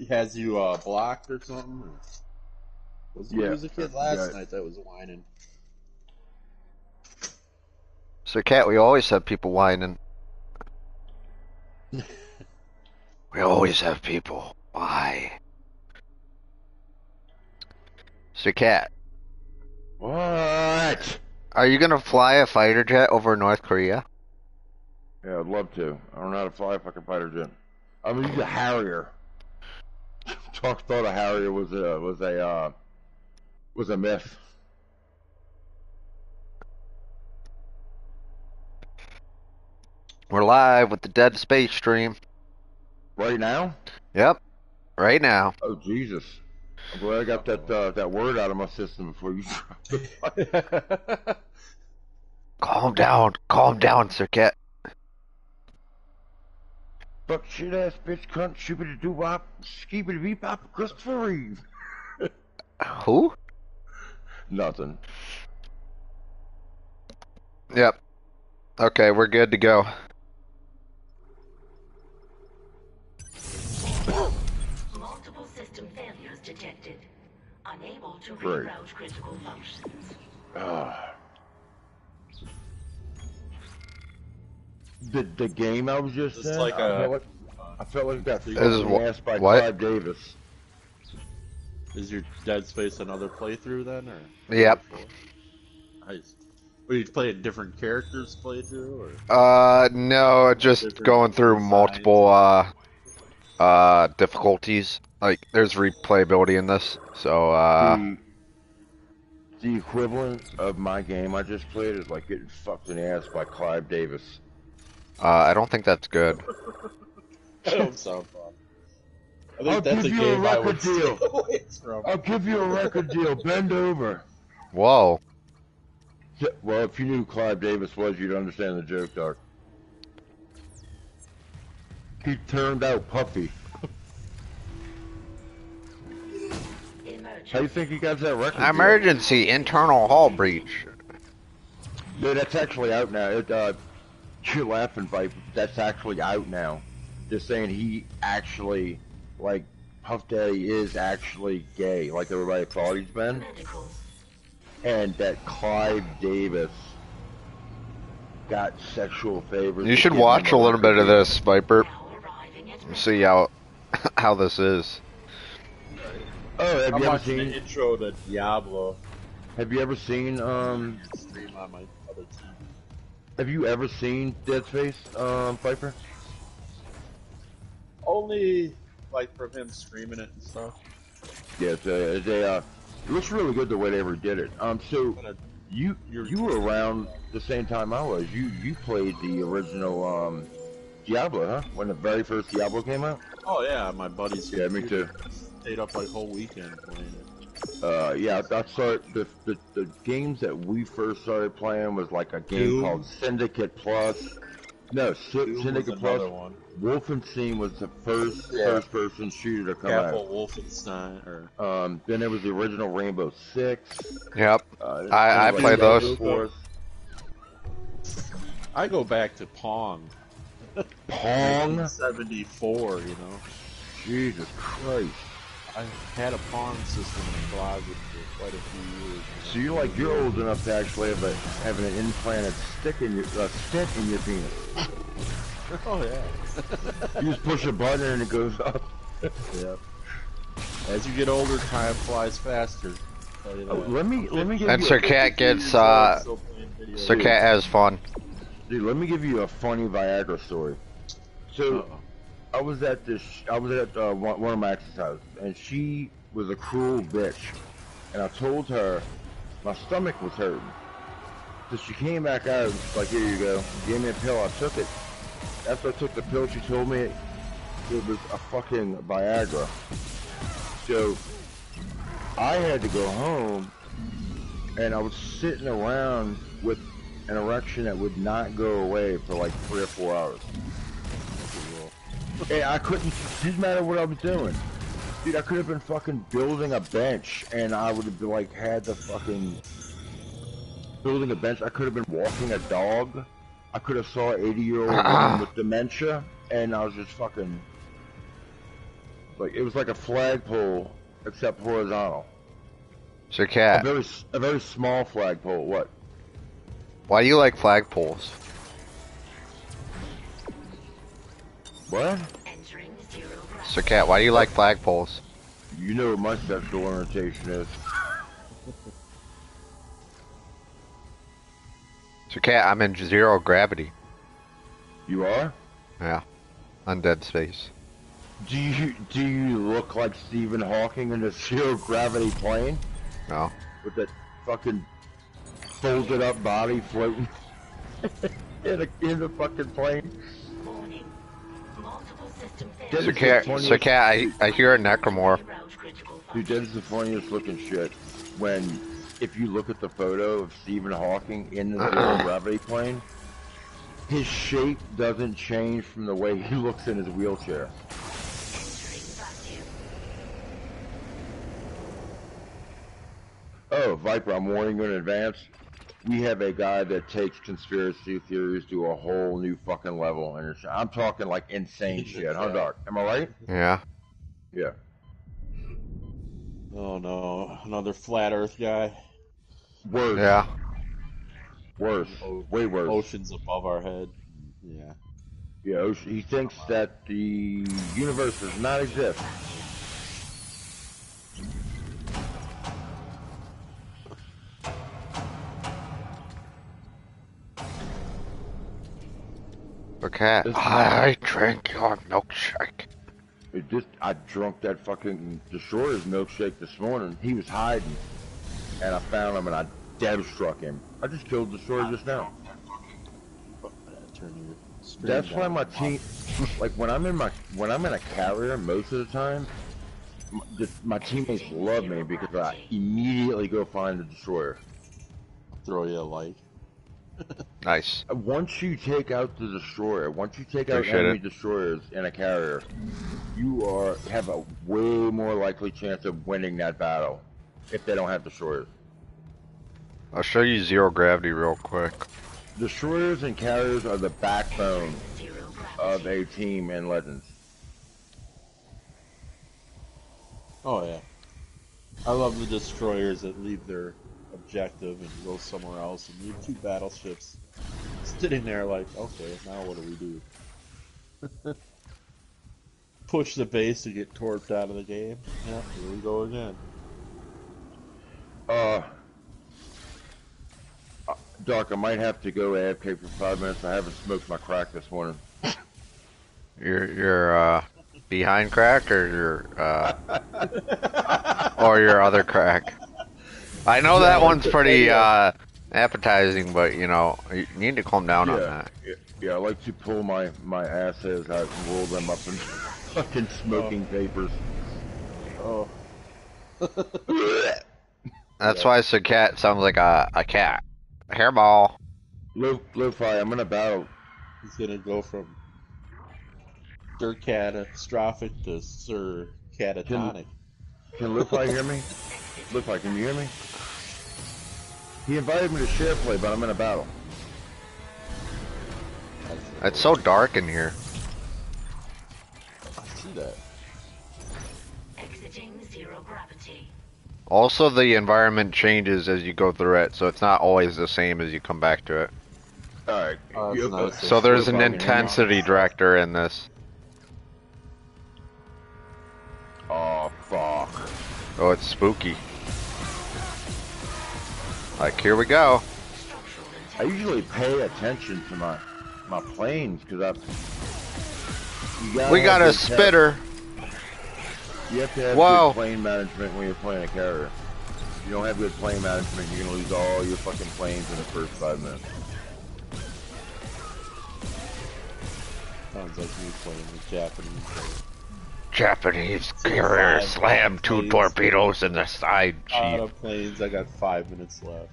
has you blocked or something? Or... There was a kid last night that was whining. So, Cat, we always have people whining. We always have people. Why? So, Cat. What? Are you gonna fly a fighter jet over North Korea? Yeah, I'd love to. I don't know how to fly a fucking fighter jet. I'm gonna use a Harrier. Thought a Harrier was a myth. We're live with the Dead Space stream. Right now? Yep. Right now. Oh Jesus! I'm glad I got that word out of my system before you. Calm down, Sir Cat. Fuck shit ass bitch cunt shoopity doo wop skeepity beep bop Christopher Reeve. Who? Nothing. Yep. Okay, we're good to go. Multiple system failures detected. Unable to reroute critical functions. The game I was just in, like I felt like I got asked by what? Clive Davis. Is your Dead Space another playthrough then, or? Yep. Nice. Were you playing different characters playthrough, or? No, just going through multiple difficulties. Like, there's replayability in this, so the equivalent of my game I just played is like getting fucked in the ass by Clive Davis. I don't think that's good. That don't sound fun. I think I'll that's give a you a game I record would deal. stay away from. I'll give you a record deal. Bend over. Whoa. Well, if you knew who Clive Davis was, you'd understand the joke, Doc. He turned out puffy. How do you think he got that record deal? Emergency internal hull breach. No, that's actually out now. You're laughing, Viper. That's actually out now. Just saying he actually, like, Puff Daddy is actually gay, like everybody thought he's been. And that Clive Davis got sexual favors. You should watch a little bit of this, Viper. See how this is. Oh, have I'm you ever watching seen the intro to Diablo? Have you ever seen Stream on my other team. Have you ever seen Dead Space, Viper? Only like from him streaming it and stuff. Yeah, it looks really good the way they ever did it. So you were around the same time I was. You played the original Diablo, huh? When the very first Diablo came out? Oh yeah, my buddies. Yeah, me too. Stayed up like whole weekend playing it. Yeah, that's the games that we first started playing was like a game called Syndicate Plus. No, Syndicate Plus. One. Wolfenstein was the first-person shooter to come out. Wolfenstein, or then there was the original Rainbow Six. Yep, I played those. I go back to Pong. Pong? 74, you know. Jesus Christ. I had a Pong system in the closet for quite a few years. So you're old enough to actually have an implanted stick in your penis. Oh yeah. You just push a button and it goes up. Yeah. As you get older, time flies faster. Let me give And you Sir Cat gets Sir Cat has fun. Dude, let me give you a funny Viagra story. So I was at one of my ex's house, and she was a cruel bitch. And I told her my stomach was hurting. So she came back out and was like, here you go. Gave me a pill, I took it. After I took the pill, she told me it was a fucking Viagra. So I had to go home, and I was sitting around with an erection that would not go away for like 3 or 4 hours. And I couldn't, didn't matter what I was doing. Dude, I could have been fucking building a bench, and I would have been like, had the fucking, building a bench. I could have been walking a dog. I could have saw an 80-year-old woman with dementia, and I was just fucking Like it was like a flagpole, except horizontal. Sir Cat. A very small flagpole. What? Why do you like flagpoles? What? Sir Cat, why do you like flagpoles? You know what my sexual orientation is. Sir Cat, I'm in zero gravity. You are? Yeah. On dead space. Do you look like Stephen Hawking in a zero gravity plane? No. With that fucking folded up body floating in a fucking plane? Sir Cat, I hear a necromorph. Dude, that is the funniest looking shit. If you look at the photo of Stephen Hawking in the zero gravity plane, his shape doesn't change from the way he looks in his wheelchair. Oh, Viper, I'm warning you in advance. We have a guy that takes conspiracy theories to a whole new fucking level. And I'm talking like insane shit, huh, Doc? Am I right? Yeah. Yeah. Oh no, another flat Earth guy. Worse. Yeah. Worse. Way worse. Oceans above our head. Yeah. Yeah, he thinks that the universe does not exist. Sir Cat, I drank your milkshake. I drunk that fucking Destroyer's milkshake this morning. He was hiding. And I found him and I dead struck him. I just killed Destroyer just now. That's why my team, like when I'm in a carrier most of the time, my teammates love me because I immediately go find the Destroyer. Throw you a light. Nice. Once you take out the Destroyer, once you take out enemy Destroyers in a carrier, you have a way more likely chance of winning that battle if they don't have Destroyers. I'll show you zero gravity real quick. Destroyers and carriers are the backbone of a team in Legends. Oh yeah. I love the destroyers that leave their objective and go somewhere else and leave two battleships sitting there like, okay, now what do we do? Push the base to get torped out of the game. Yeah, here we go again. Doc, I might have to go AFK for 5 minutes. I haven't smoked my crack this morning. Your behind crack or your other crack? I know that one's pretty appetizing, but you know you need to calm down on that. Yeah, I like to pull my asses out and roll them up in fucking smoking vapors. Oh. That's why Sir Cat sounds like a cat. A hairball. Lo-Fi, I'm gonna battle. He's gonna go from Sir Catastrophic to Sir Catatonic. Can Lo-Fi hear me? Lo-Fi, can you hear me? He invited me to share play, but I'm in a battle. It's so dark in here. I see that. Exiting zero gravity. Also, the environment changes as you go through it, so it's not always the same as you come back to it. Alright. So there's an intensity director in this. Oh, fuck. Oh, it's spooky. Like, here we go. I usually pay attention to my planes, because we got a spitter. You have to have good plane management when you're playing a carrier. If you don't have good plane management, you're going to lose all your fucking planes in the first 5 minutes. Sounds like me playing the Japanese. Japanese carrier slammed 2 torpedoes in the side Out of planes, I got 5 minutes left.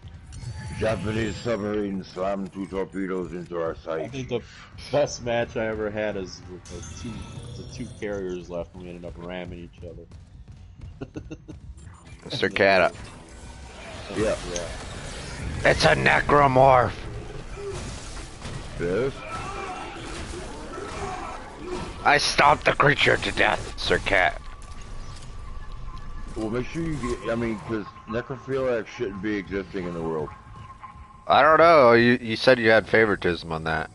Japanese submarine slammed 2 torpedoes into our sight. I think the best match I ever had is with the two carriers left, and we ended up ramming each other. Mr. Cat. Yeah. It's a necromorph. Yes? I stomped the creature to death, Sir Cat. Well, make sure you get. I mean, because necrophiliacs shouldn't be existing in the world. I don't know. You said you had favoritism on that.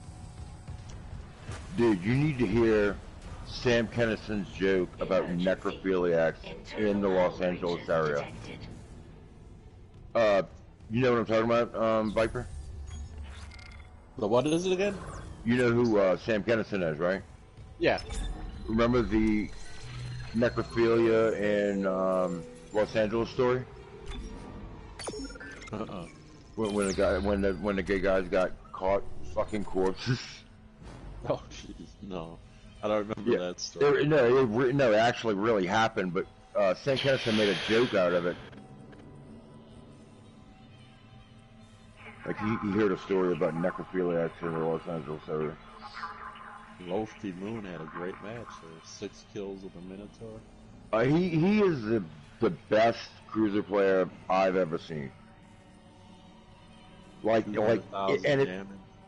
Dude, you need to hear Sam Kinnison's joke about necrophiliacs in the Los Angeles area. You know what I'm talking about, Viper? But what is it again? You know who Sam Kinnison is, right? Yeah. Remember the necrophilia in Los Angeles story? When the gay guys got caught fucking corpses. Oh jeez, no, I don't remember that story. It actually really happened, but Sam Kinison made a joke out of it. Like he heard a story about necrophiliacs in the Los Angeles area. Lofty Moon had a great match. There were 6 kills with a Minotaur. He is the best cruiser player I've ever seen.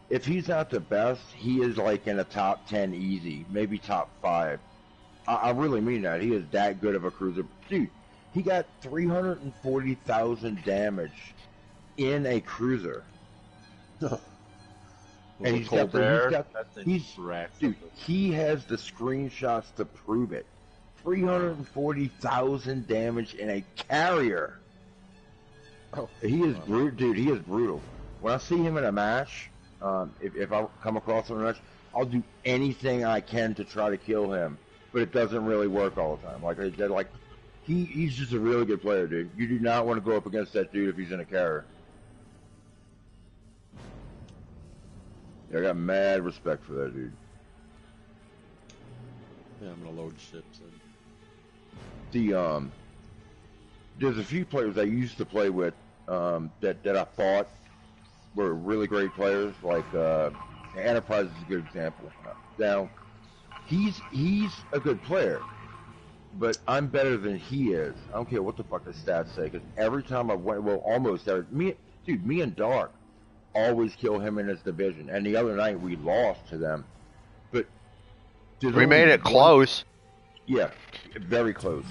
If he's not the best, he is like in a top 10 easy, maybe top 5. I really mean that. He is that good of a cruiser. Dude, he got 340,000 damage in a cruiser. And he has the screenshots to prove it. 340,000 damage in a carrier. He is brutal, dude. He is brutal. When I see him in a match, if I come across him in a match, I'll do anything I can to try to kill him. But it doesn't really work all the time. Like I said, he's just a really good player, dude. You do not want to go up against that dude if he's in a carrier. I got mad respect for that dude. Yeah, I'm gonna load ships in. There's a few players I used to play with that I thought were really great players. Like Enterprise is a good example. Now, he's a good player, but I'm better than he is. I don't care what the fuck the stats say, because every time I went, almost every me and Dark always kill him in his division, and the other night we lost to them. But we made it close. Yeah, very close.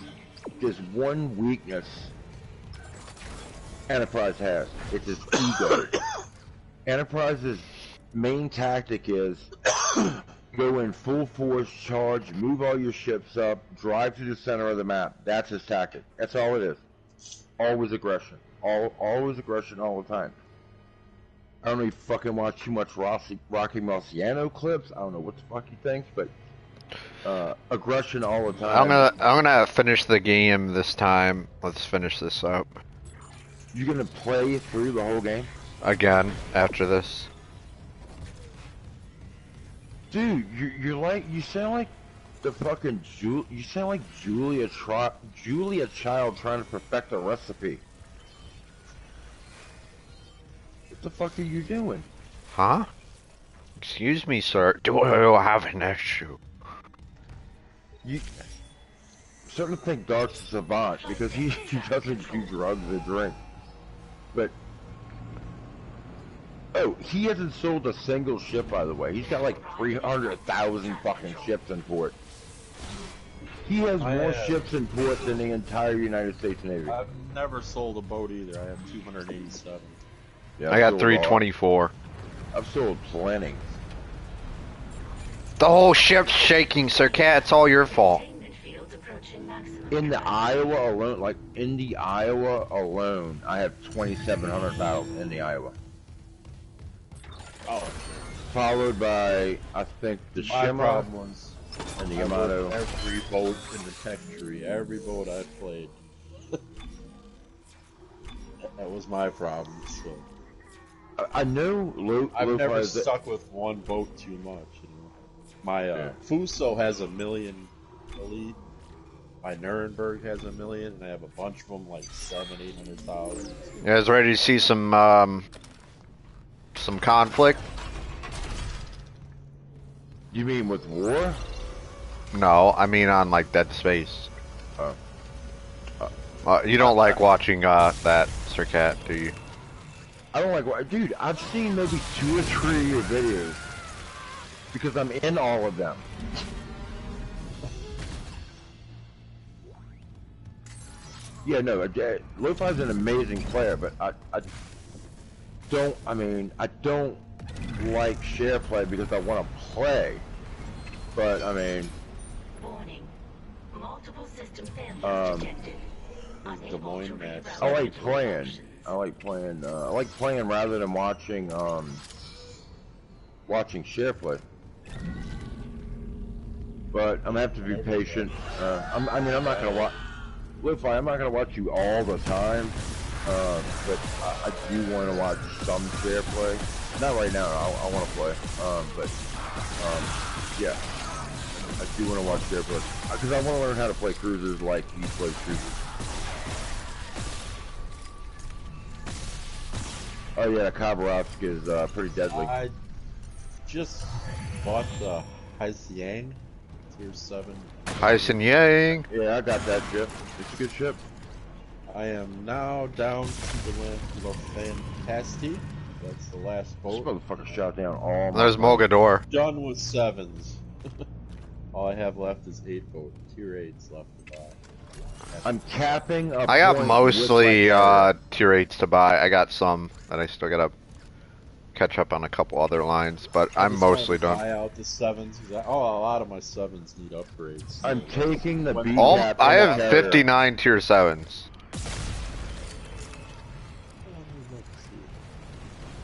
There's one weakness Enterprise has. It's his ego. Enterprise's main tactic is go in full force, charge, move all your ships up, drive to the center of the map. That's his tactic. That's all it is. Always aggression. Always aggression all the time. I don't know if you fucking watch too much Rocky Marciano clips. I don't know what the fuck he thinks, but aggression all the time. I'm gonna finish the game this time. Let's finish this up. You're gonna play through the whole game? Again, after this. Dude, you sound like the fucking you sound like Julia Child trying to perfect a recipe. What the fuck are you doing? Huh? Excuse me, sir. Do I have an issue? I'm starting to think Dark's a savant because he doesn't do drugs or drink. But he hasn't sold a single ship, by the way. He's got like 300,000 fucking ships in port. He has more ships in port than the entire United States Navy. I've never sold a boat either. I have 287. Yeah, I got 324. I've sold plenty. The whole ship's shaking, Sir Cat. It's all your fault. In the Iowa alone, I have 2,700 battles in the Iowa. Oh. Followed by, I think, the Shima and the Yamato. Every boat in the tech tree. Every boat I've played. That was my problem, so. I know I've never stuck with one boat too much, you know. My Fuso has 1 million elite. My Nuremberg has 1 million, and I have a bunch of them, like 700,000-800,000. You guys ready to see some conflict? You mean with war? No, I mean on like Dead Space. You don't like watching that, Sir Cat, do you? I don't like, dude. I've seen maybe 2 or 3 of your videos because I'm in all of them. Yeah, no, Lo-Fi's an amazing player, but I don't like share play because I want to play. But I mean, Warning. Multiple system failures detected. Des Moines match. I like playing. I like playing. I like playing rather than watching share play. But I'm gonna have to be patient. I'm not gonna watch. Lo-Fi, I'm not gonna watch you all the time. But I do want to watch some share play. Not right now. I want to play. Yeah. I do want to watch share play because I want to learn how to play cruisers like he plays cruisers. Oh yeah, Khabarovsk is pretty deadly. I just bought the Haixiang Tier 7. Hyson Yang. Yeah, I got that ship. It's a good ship. I am now down to the land of Fantastic. That's the last This boat. motherfucker shot down all. There's Mogador. Done with 7s. All I have left is 8 boat. Tier 8s left to buy. I'm capping. I got mostly tier 8s to buy. I got some that I still gotta catch up on a couple other lines, but I'm mostly done. Buy out the 7s. A lot of my 7s need upgrades. I'm taking the B. I have 59 tier 7s.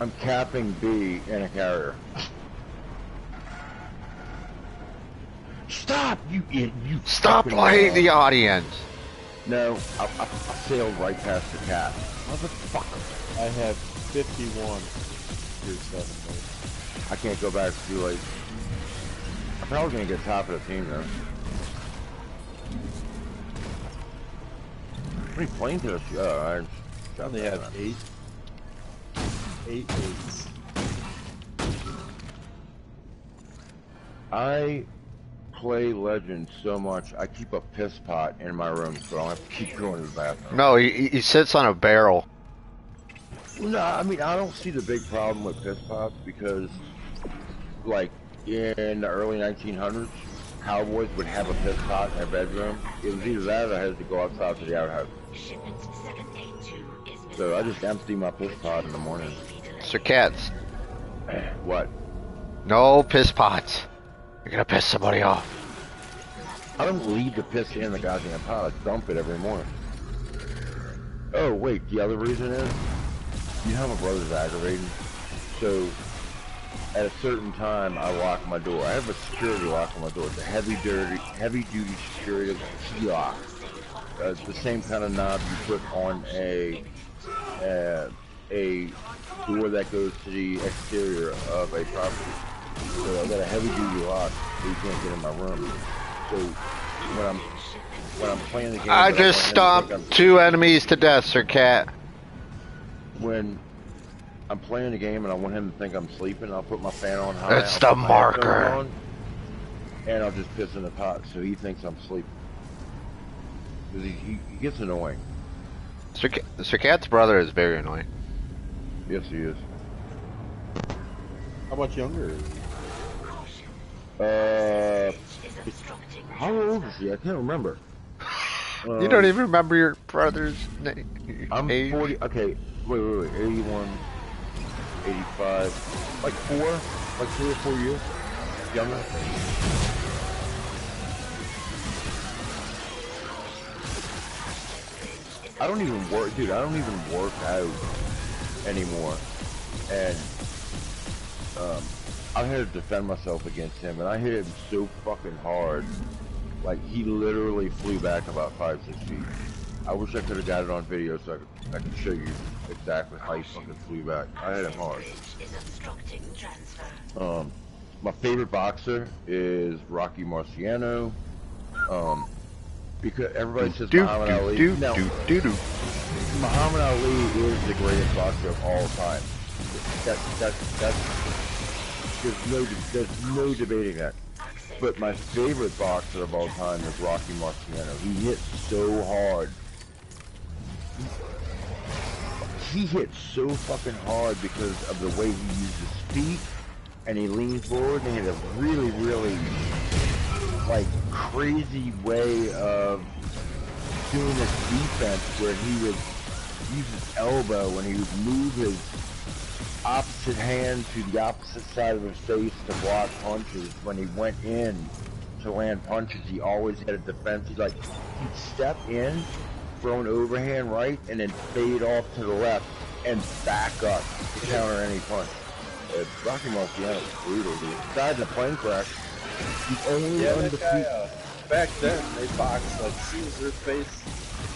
I'm capping B in a carrier. Stop, you Stop fucking playing moron. the audience. No, I sailed right past the cap. Motherfucker. I have 51 tier 7 boats. I can't go back too late. I'm probably gonna get top of the team though. How many planes did I shoot? Oh, I only have 8. 8 8s. I play Legends so much, I keep a piss pot in my room so I don't have to keep going to the bathroom. No, he sits on a barrel. No, I mean, I don't see the big problem with piss pots because, like, in the early 1900s, cowboys would have a piss pot in their bedroom. It was either that or I had to go outside to the outhouse. So I just empty my piss pot in the morning. Sir Cats. What? No piss pots. You're gonna piss somebody off. I don't leave the piss in the goddamn pot. I dump it every morning. Oh, wait, the other reason is, you know how my brother's aggravating? So, at a certain time, I lock my door. I have a security lock on my door. It's a heavy-duty security key lock. It's the same kind of knob you put on a door that goes to the exterior of a property. So I've got a heavy-duty lock so you can't get in my room. So when I'm playing the game, I just stomped 2 enemies to death, Sir Cat. When I'm playing the game and I want him to think I'm sleeping, I'll put my fan on high. It's I'll the put my marker. headphones on, and I'll just piss in the pot so he thinks I'm sleeping. Because he gets annoying. Sir Cat's brother is very annoying. Yes, he is. How much younger? How old is he? I can't remember. You don't even remember your brother's name? I'm age? 40. Okay, wait. 81, 85, like 3 or 4 years younger. I don't even work, dude. I don't even work out anymore, and I had to defend myself against him, and I hit him so fucking hard, like he literally flew back about 5-6 feet. I wish I could have got it on video so I could show you exactly how he fucking flew back. I hit him hard. My favorite boxer is Rocky Marciano. Because everybody says Muhammad Ali. Now, Muhammad Ali is the greatest boxer of all time. There's no debating that. But my favorite boxer of all time is Rocky Marciano. He hits so hard. He hits so fucking hard because of the way he uses his feet, and he leans forward, and he has a really, really, like, crazy way of doing this defense where he would use his elbow and he would move his opposite hand to the opposite side of his face to block punches. When he went in to land punches, he always had a defense. He'd step in, throw an overhand right, and then fade off to the left and back up to counter any punch. Rocky Marciano was brutal, dude. Died in a plane crash. The only undefeated. That guy, back then, they boxed like as soon as their face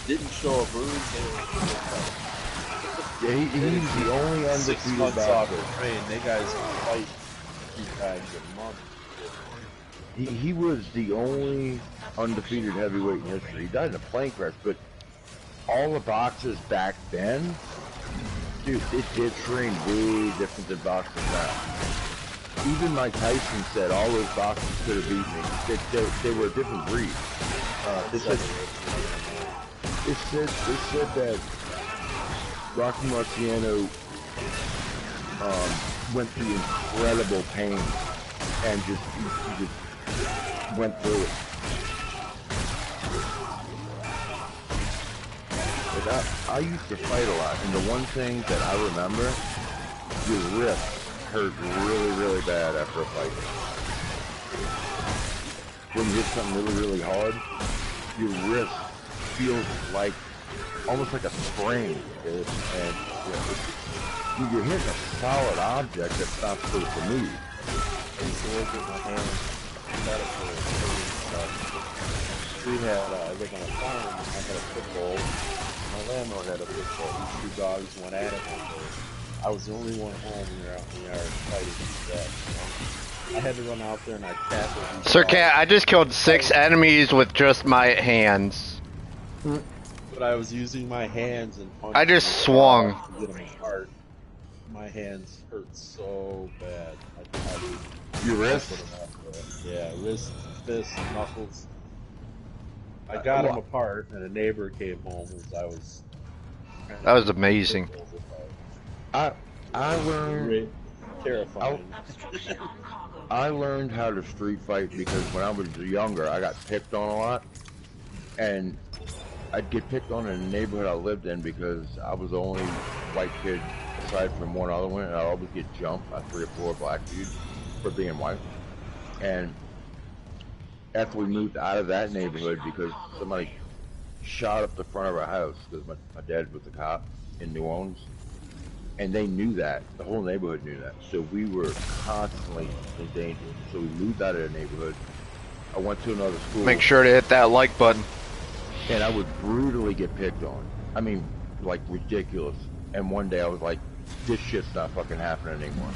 didn't show a bruise. He's the only undefeated 6 months boxer. off the train. They guys can fight 3 times a month. He was the only undefeated heavyweight in history. He died in a plane crash, but all the boxers back then, dude, it did train way different than boxers now. Even Mike Tyson said all those boxers could have beat me. They were a different breed. They said that Rocky Marciano went through incredible pain and he just went through it. But I used to fight a lot, and the one thing that I remember, your wrist hurt really, really bad after a fight. When you hit something really, really hard, your wrist feels like almost like a spring, dude. And you're hitting a solid object that's not supposed to move. I used to work with my hands. We had, I lived on a farm, I had a pit bull. My landlord had a pit bull. These 2 dogs went at it one day. I was the only one home when we were out in the yard fighting these dogs. I had to run out there and I tackled these Sir dogs. Cat, I just killed 6 enemies with just my hands. But I was using my hands and punching. I just swung. To get them apart. My hands hurt so bad. Your wrist? Yeah, wrist, fist, knuckles. I got them apart, and a neighbor came home as I was. That was amazing. I learned Terrifying. I learned how to street fight because when I was younger, I got picked on a lot, and I'd get picked on in the neighborhood I lived in because I was the only white kid aside from one other one, and I'd always get jumped by 3 or 4 black dudes for being white. And after we moved out of that neighborhood because somebody shot up the front of our house because my dad was a cop in New Orleans, and they knew that. The whole neighborhood knew that. So we were constantly in danger. So we moved out of the neighborhood. I went to another school. Make sure to hit that like button. And I would brutally get picked on. I mean, like, ridiculous. And one day I was like, this shit's not fucking happening anymore.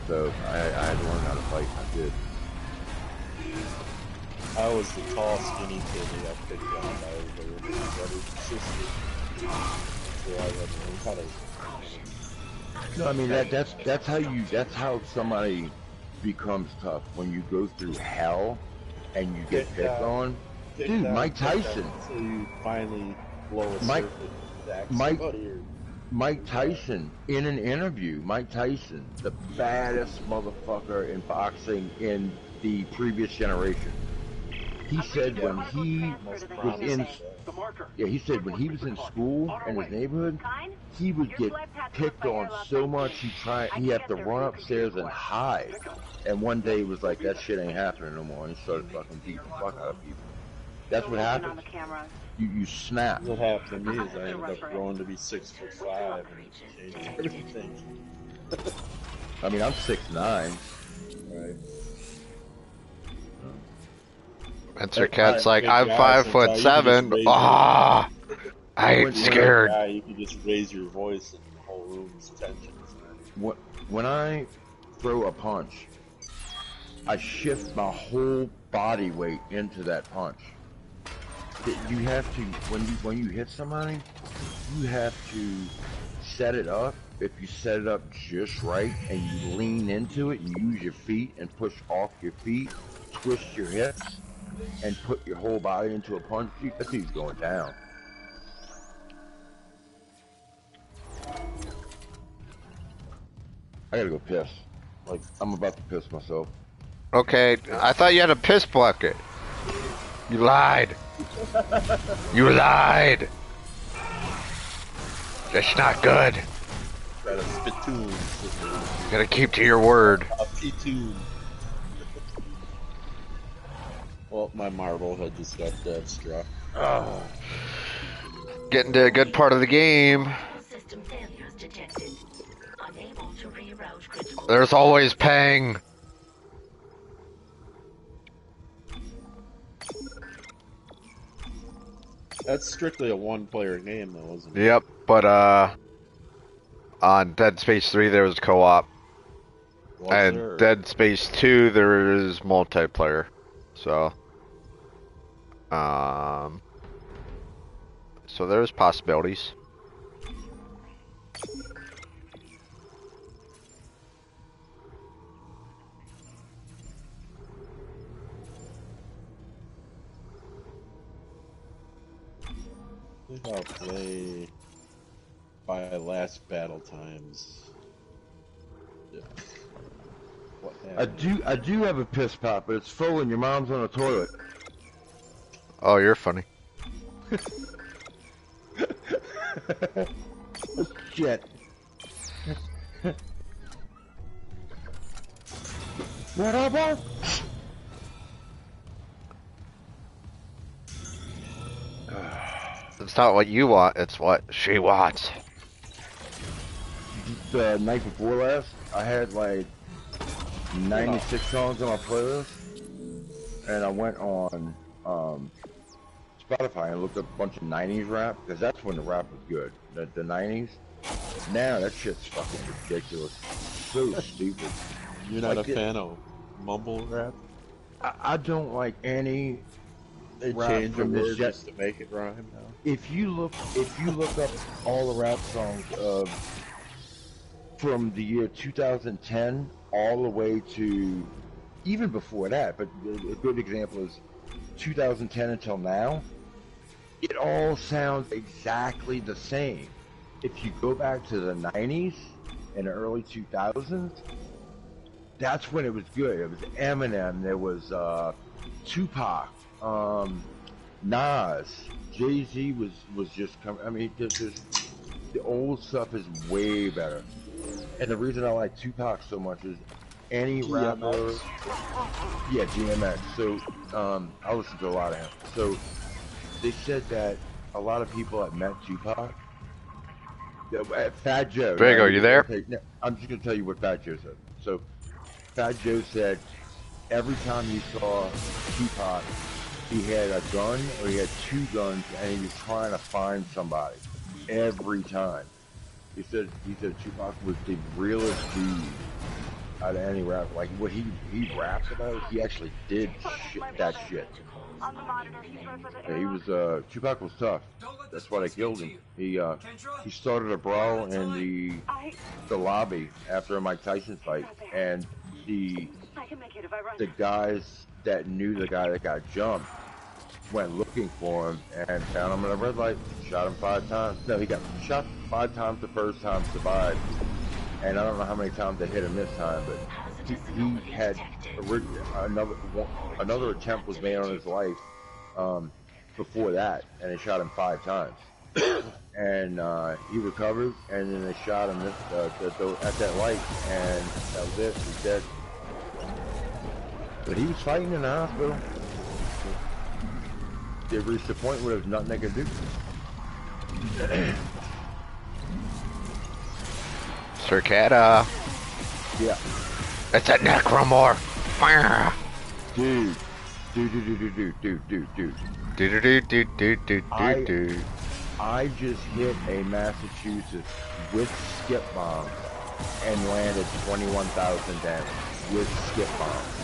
So I had to learn how to fight. I did. I was the tall, skinny kid who got picked on by everybody, my brothers and sisters. So I had to learn how to. No, I mean that's how somebody becomes tough when you go through hell and you get picked on. Dude, Mike Tyson. So you finally blow a Mike- circuit, attack Mike- somebody, or Mike Tyson, in an interview, Mike Tyson, the baddest motherfucker in boxing in the previous generation. He said when he was in, he said when he was in school in his neighborhood, he would get picked on so much he had to run upstairs and hide. And one day he was like, that shit ain't happening no more, and he started fucking beating the fuck out of people. That's what happens. You snap. what happened to me is I ended up growing to be 6'5" and changing everything. I mean, I'm 6'9". Right. And Sir Cat's like, Big I'm guy, 5'7". so you Ah, I ain't When you're a scared. Yeah, you can just raise your voice and the whole room's tension. When I throw a punch, I shift my whole body weight into that punch. You have to, when you hit somebody, you have to set it up. If you set it up just right and you lean into it, you use your feet and push off your feet, twist your hips, and put your whole body into a punch, that dude's going down. I gotta go piss. Like, I'm about to piss myself. Okay, I thought you had a piss bucket. You lied. You lied! That's not good. Got a spittoon. You gotta keep to your word. A spittoon. Well, my marble had just got dead struck. Oh. Getting to a good part of the game. System failures detected. Unable to reroute critical. There's always ping. That's strictly a one-player game, though, isn't it? Yep, but on Dead Space 3 there was co-op. And there? Dead Space 2 there is multiplayer. So so there's possibilities. I think I'll play by last battle times. Yeah. What I do have a piss pot, but it's full and your mom's on the toilet. Oh, you're funny. Shit. Whatever. It's not what you want, it's what she wants. The night before last, I had like 96 songs on my playlist, and I went on Spotify and looked up a bunch of 90s rap, because that's when the rap was good, the 90s. Now that shit's fucking ridiculous. So stupid. You're not Like a fan of mumble rap? I don't like any They rap change a from this word jet. just to make it rhyme now. If you look up all the rap songs of from the year 2010 all the way to even before that, but a good example is 2010 until now, it all sounds exactly the same. If you go back to the 90s and the early 2000s, that's when it was good. It was Eminem, there was Tupac, Nas, Jay-Z was just coming. I mean, the old stuff is way better. And the reason I like Tupac so much is any rapper. Yeah, DMX. So I listen to a lot of him. So they said that a lot of people that met Tupac, Fat Joe. Drago, you there? I'm just gonna tell you what Fat Joe said. So Fat Joe said every time he saw Tupac, he had a gun or he had two guns, and he was trying to find somebody every time. He said Tupac was the realest dude out of any rapper. Like what he raps about, he actually did that shit. Yeah, he was Tupac was tough. That's why they killed him. He started a brawl in the lobby after a Mike Tyson fight, and the guys that knew the guy that got jumped went looking for him and found him at a red light, shot him 5 times. No, he got shot 5 times the first time, survived. And I don't know how many times they hit him this time, but he had another attempt was made on his life before that, and they shot him 5 times. And he recovered, and then they shot him at that light, and that was it. He's dead. But he was fighting in the hospital. They reached a point where there's nothing they could do. Circada. Yeah. It's a necromorph. Dude. I just hit a Massachusetts with skip bombs and landed 21,000 damage with skip bombs.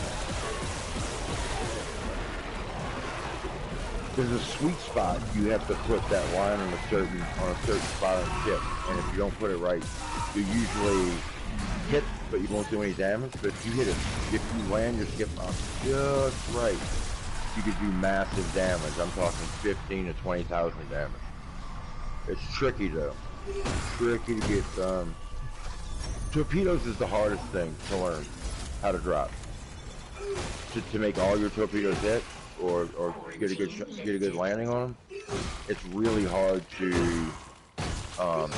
There's a sweet spot you have to put that line on a certain spot on the ship, and if you don't put it right, you usually hit, but you won't do any damage. But if you hit it, if you land your skip bomb just right, you could do massive damage. I'm talking 15 to 20,000 damage. It's tricky though. Tricky to get. Torpedoes is the hardest thing to learn how to drop. To make all your torpedoes hit, or get a good landing on them, it's really hard to. Um,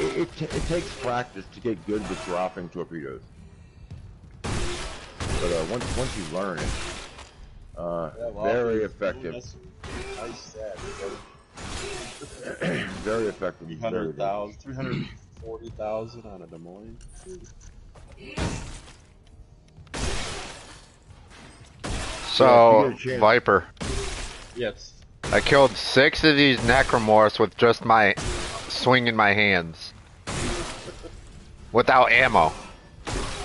it takes practice to get good with dropping torpedoes. But once you learn it, very effective. Nice stat. Very effective. 340,000 on a Des Moines. So, Viper. Yes. I killed 6 of these necromorphs with just my swinging my hands. Without ammo.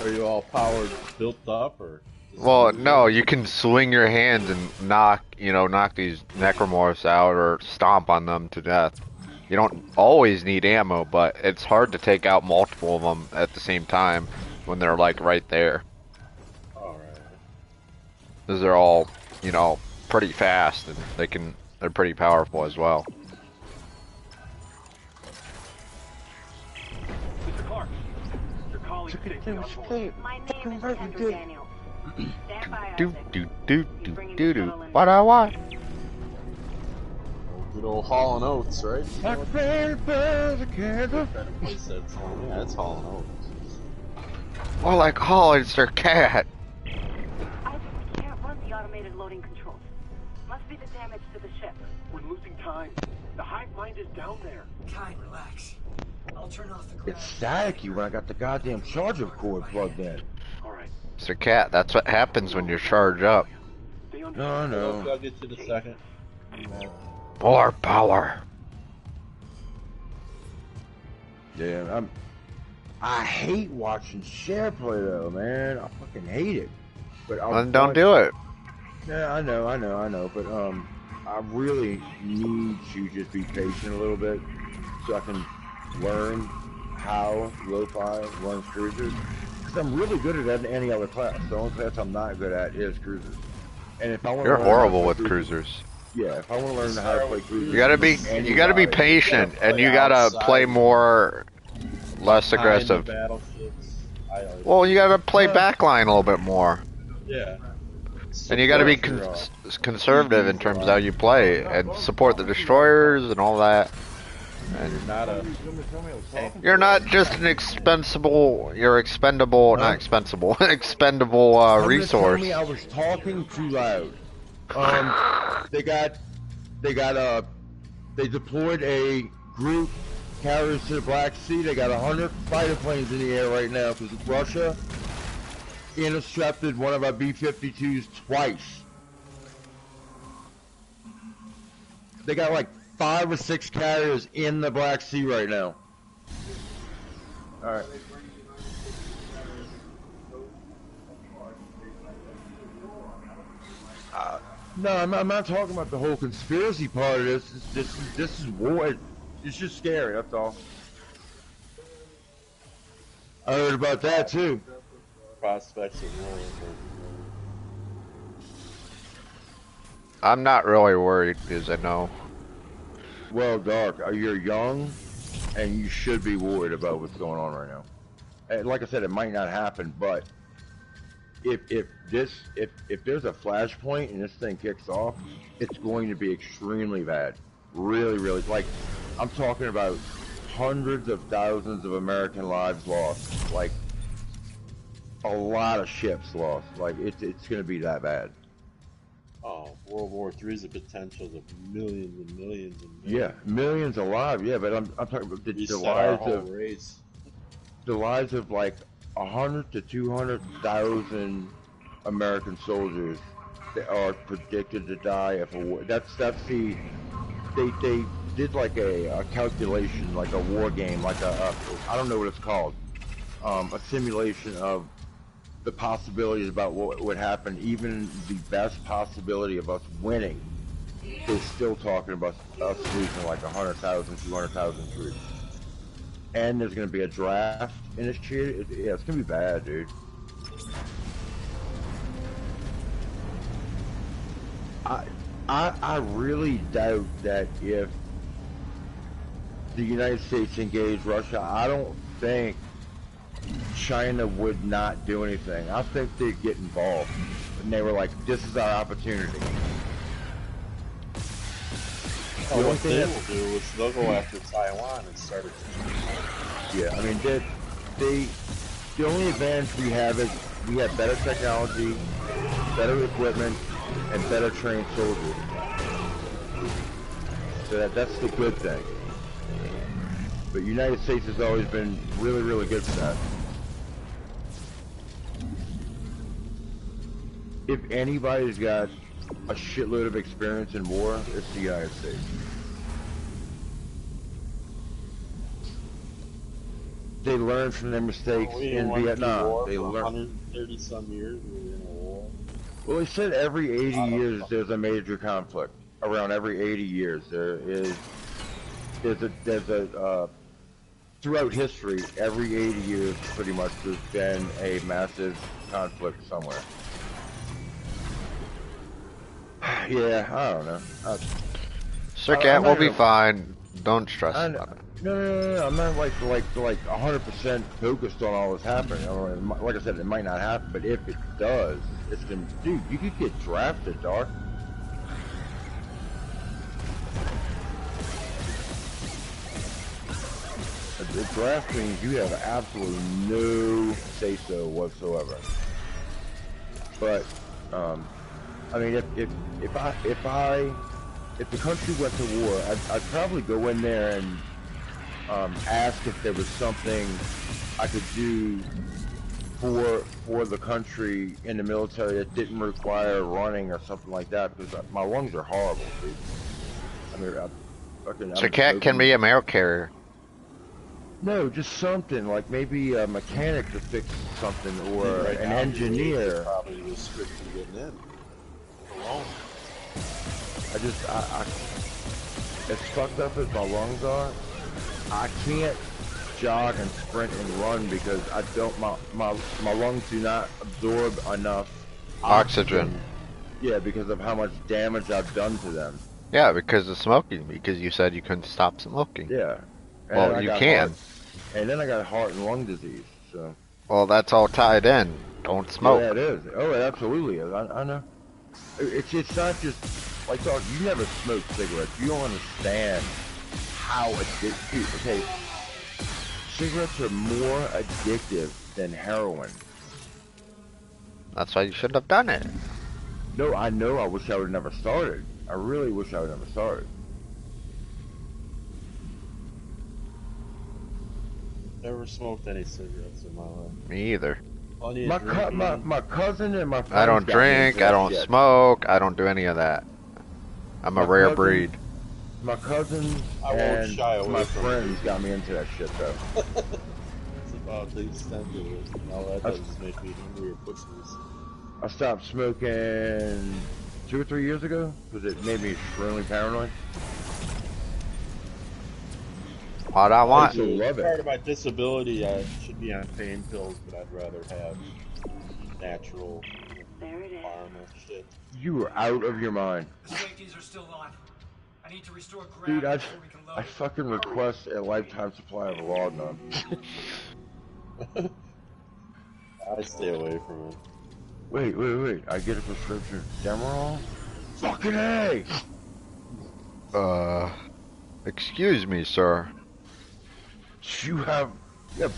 Are you all powered, built up, or? Well, no, you can swing your hands and knock these necromorphs out or stomp on them to death. You don't always need ammo, but it's hard to take out multiple of them at the same time when they're like right there. Alright. Because they're all, pretty fast and they're pretty powerful as well. Mr. Clark, your colleague safety on board. My name is Kendra Daniels. Stand by, Do Isaac. do do do do do. What I want? Good old Hall and Oates, right? My favorite birds are candle. Yeah, it's Hall and Oates. Well, like Holland's their cat. Isaac, we can't run the automated loading controls. Must be the damage to the ship. We're losing time. The hive mind is down there. Kai, relax. I'll turn off the It's staticky when I got the goddamn charger cord plugged in. All right. Mr. Cat, that's what happens when you charge up. Stay on. No. I'll get you in a second. More power. Yeah, I hate watching share play though, man. I fucking hate it. But Then don't do it. Yeah, I know. But I really need to just be patient a little bit so I can learn how lo-fi runs cruisers. Because I'm really good at that in any other class. The only class I'm not good at is cruisers. And if I want You're horrible with cruisers. Yeah, if I want to learn how to play cruisers, You gotta be patient, and you gotta play more, less aggressive. Well, you gotta play backline a little bit more. Yeah. And you gotta be conservative in terms of how you play, and support the destroyers and all that. And you're not just an expendable resource. Me I was talking too loud. They deployed a group carriers to the Black Sea. They got 100 fighter planes in the air right now because Russia intercepted one of our B-52s twice. They got like 5 or 6 carriers in the Black Sea right now. Alright. No, I'm not talking about the whole conspiracy part of this. This is war. It's just scary, that's all. I heard about that too. Prospects of war. I'm not really worried because I know. Well, Dark, you're young, and you should be worried about what's going on right now. And like I said, it might not happen, but if there's a flashpoint and this thing kicks off, it's going to be extremely bad. Really, really. Like, I'm talking about hundreds of thousands of American lives lost. Like, a lot of ships lost. Like, it's going to be that bad. Oh, World War III is the potential of millions and millions and millions. Yeah, millions alive. Yeah, but I'm talking about the lives of like 100 to 200,000 American soldiers that are predicted to die if a war. That's the they did like a calculation, like a war game, like a I don't know what it's called, a simulation of the possibilities about what would happen. Even the best possibility of us winning, they're still talking about us losing like 100,000, 200,000 troops. And there's going to be a draft initiated. Yeah, it's going to be bad, dude. I really doubt that if the United States engaged Russia, I don't think China would not do anything. I think they'd get involved. and they were like, "This is our opportunity." Oh, what they will do is they'll go after Taiwan and start a team. Yeah, I mean, the only advantage we have is we have better technology, better equipment, and better trained soldiers. So that's the good thing. But United States has always been really, really good for that. If anybody's got a shitload of experience in war, it's the United States. They learned from their mistakes in Vietnam. They learned. 130 some years we were in a war. Well, they said every 80 years there's a major conflict. Around every 80 years there's a throughout history, every 80 years pretty much there's been a massive conflict somewhere. Yeah, I don't know. Sir Cat, we'll be fine. Don't stress about it. No, I'm not like 100% focused on all this happening. Like I said, it might not happen, but if it does, it's gonna. Dude, you could get drafted, dog. The draft means you have absolutely no say-so whatsoever. But, I mean, if the country went to war, I'd probably go in there and ask if there was something I could do for the country in the military that didn't require running or something like that, because my lungs are horrible, dude. I mean, Sir Cat can be a mail carrier. No, just something like maybe a mechanic to fix something, or Right an now, engineer. Probably restricted getting in. Alone. As fucked up as my lungs are, I can't jog and sprint and run because my lungs do not absorb enough Oxygen. Yeah, because of how much damage I've done to them. Yeah, because of smoking. Because you said you couldn't stop smoking. Yeah. And Well, you can. And then I got heart and lung disease, so. Well, that's all tied in. Don't smoke. Yeah, it is. Oh, it absolutely is. I know. It's not just, like, dog, you never smoked cigarettes. You don't understand how addictive. Okay, cigarettes are more addictive than heroin. That's why you shouldn't have done it. No, I know. I wish I would have never started. I really wish I would have never started. Never smoked any cigarettes in my life. Me either. My cousin and my friends I don't got me drink, into I that don't shit. smoke, I don't do any of that. I'm a rare breed. My cousins I won't and shy away my from friends got me into that shit, though. It's about the extent of it. All that does is make me hungry or pussies. I stopped smoking 2 or 3 years ago because it made me extremely paranoid. What I want. I still love Part it. of my disability, I should be on pain pills, but I'd rather have natural There it is. pharma shit. You were out of your mind. The safeties are still on. I need to restore ground Dude, before we can I load. fucking request a lifetime supply of laudanum. I stay away from it. Wait. I get a prescription. Demerol? Fucking A! Excuse me, sir. You have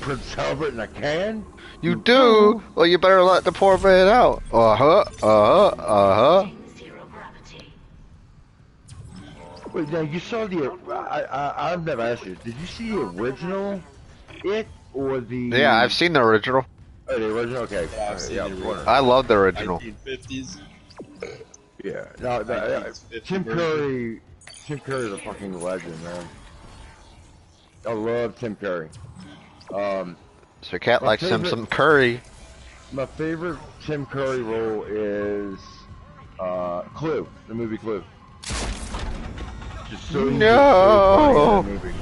Prince Albert in a can? You do? Well, you better let the poor man out. Zero gravity. Wait, now you saw the... I've never asked you. Did you see the original? It or the... Yeah, I've seen the original. Oh, the original? Okay. Yeah, I've seen yeah, the original. I love the original. 1950s. Yeah. No, 1950 Tim version. Curry's a fucking legend, man. I love Tim Curry. So Cat likes him favorite- some curry. My favorite Tim Curry role is Clue, the movie Clue. Just so No. so funny in that movie.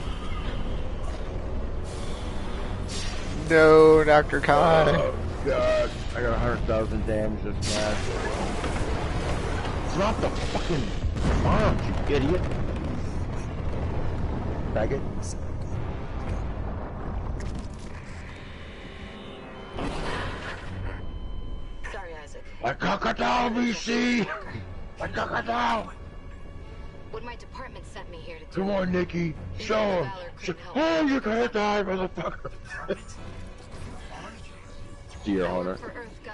No, Dr. Kai. Oh God, I got 100,000 damage this match. Drop the fucking bomb, you idiot! Faggot. Sorry, Isaac. Like crocodile, VC! Like crocodile! What my department sent me here to do. Come on, Nikki. Show him. Oh, you're gonna die, motherfucker. Deer Hunter. For Earth Gov,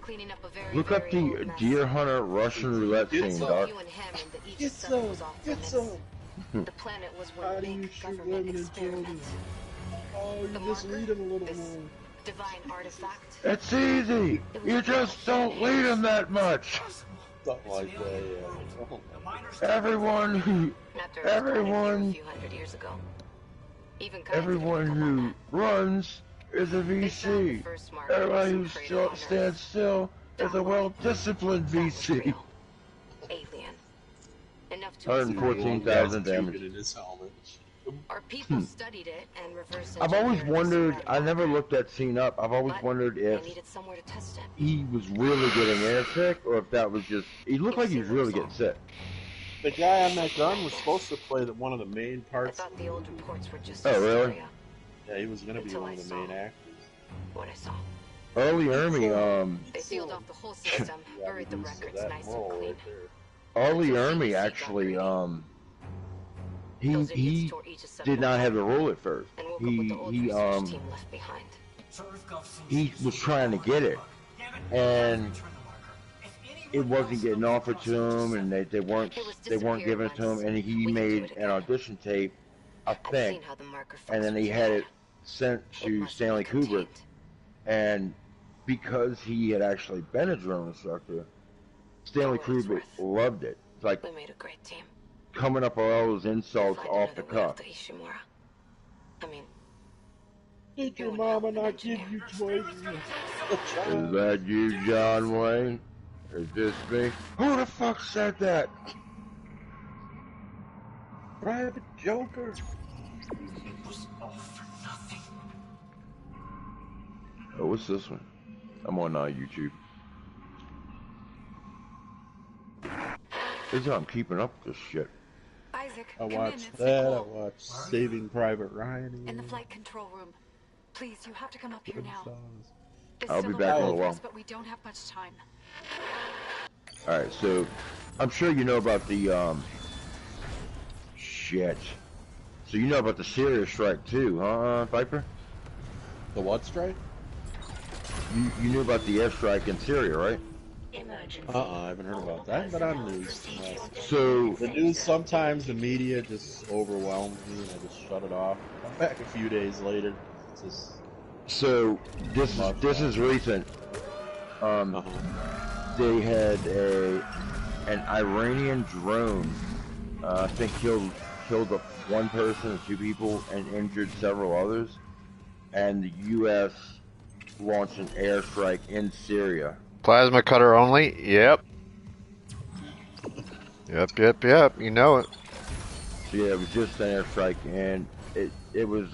cleaning up a very, Look up very the old mess. Deer Hunter Russian roulette scene, Doc. You and him and the each Get stuff some. was off Get limits. some. The planet was How one do you big shoot government women and children? experiment. Oh, The you just marker? lead him a little This more. divine artifact. It's easy. You just don't lead him that much. Something like that, yeah. Oh, The miners Everyone who, After it was planted here a everyone, few hundred years ago. Even everyone who runs is a VC. Everybody who stands still is a well-disciplined VC. Alien. Enough to 114,000 damage. in his helmet. Our people studied it and reversed I've always engineered this wondered, red I never marker. looked that scene up, I've always But wondered I if needed somewhere to test it. he was really getting airsick or if that was just, he looked like he was really getting sick. The guy on that gun was supposed to play one of the main I parts. thought the old reports were just Oh, really? hysteria. Yeah, he was gonna be Until one I of the saw main actors. What I saw. Early Ermy, They sealed off the whole system, Yeah, buried the he was records that nice and moral clean. right there. Early Ermy actually, Those idiots he tore each a did separate not have the apart role at first. and woke up with the old research He team left behind. So Earthgov seems he to was be trying to get it, Damn it, and return the marker. If it anyone wasn't else getting comes offered across to it, him, just and send they weren't giving it to him, and he We can do made it an again. audition tape, I I've think, seen how the marker and then functions he had bad. it sent It to must be Stanley Kubrick, contained. and because he had actually been a drone instructor, Stanley For what it's Kubrick worth. loved it. It's like We made a great team. coming up with all those insults Find off the another way out cuff. to Ishimura. I mean, Did your You mama and an not give engineer. you choices? Is that you, John Wayne? Is this me? Who the fuck said that? Private Joker. It was all for nothing. Oh, what's this one? I'm on YouTube. This is how I'm keeping up with this shit. Isaac, I come in. watched It's that. I Nicole. watched Saving Private Ryan. In the flight control room. Please, you have to come up here now. There's I'll still be a back lot in a of while. press, but we don't have much time. Alright, so I'm sure you know about the shit. So you know about the Syria strike too, huh, Viper? The what strike? You knew about the airstrike in Syria, right? I haven't heard about that. I haven't been on news. So The news, sometimes the media just overwhelms me and I just shut it off. I'm back a few days later. It's just, this is recent. They had an Iranian drone. I think killed one person, 2 people, and injured several others. And the U.S. launched an airstrike in Syria. Plasma cutter only? Yep. Yep. You know it. So yeah, it was just an airstrike, and it was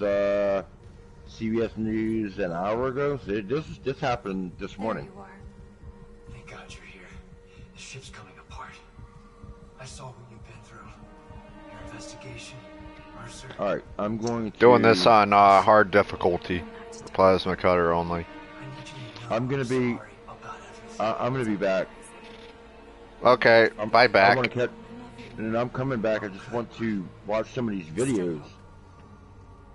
CBS News an hour ago. So this happened this morning. There you are. Thank God you're here. The ship's coming apart. I saw what you've been through. Your investigation, Mercer. All right, I'm going to Doing this on hard difficulty. Plasma cutter only. I need you to know I'm gonna be- sorry about everything. I'm gonna be back. Okay, bye I back. want to catch, and then I'm coming back. I just want to watch some of these videos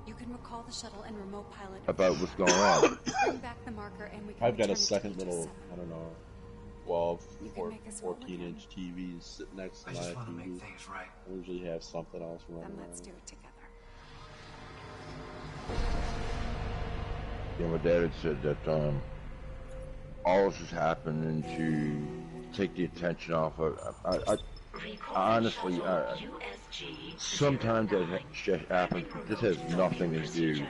You can recall the shuttle and remote pilot. about what's going on. Bring back the marker and we can I've got return a it to second Aegis little, 7. I don't know, 12 or make us roll 14-inch TVs sitting next to I my just want to make TV. things right. I usually have something else running Then let's around. do it together. Yeah, my dad had said that all this is happening to take the attention off of. I honestly, sometimes that shit happens. But this has nothing to do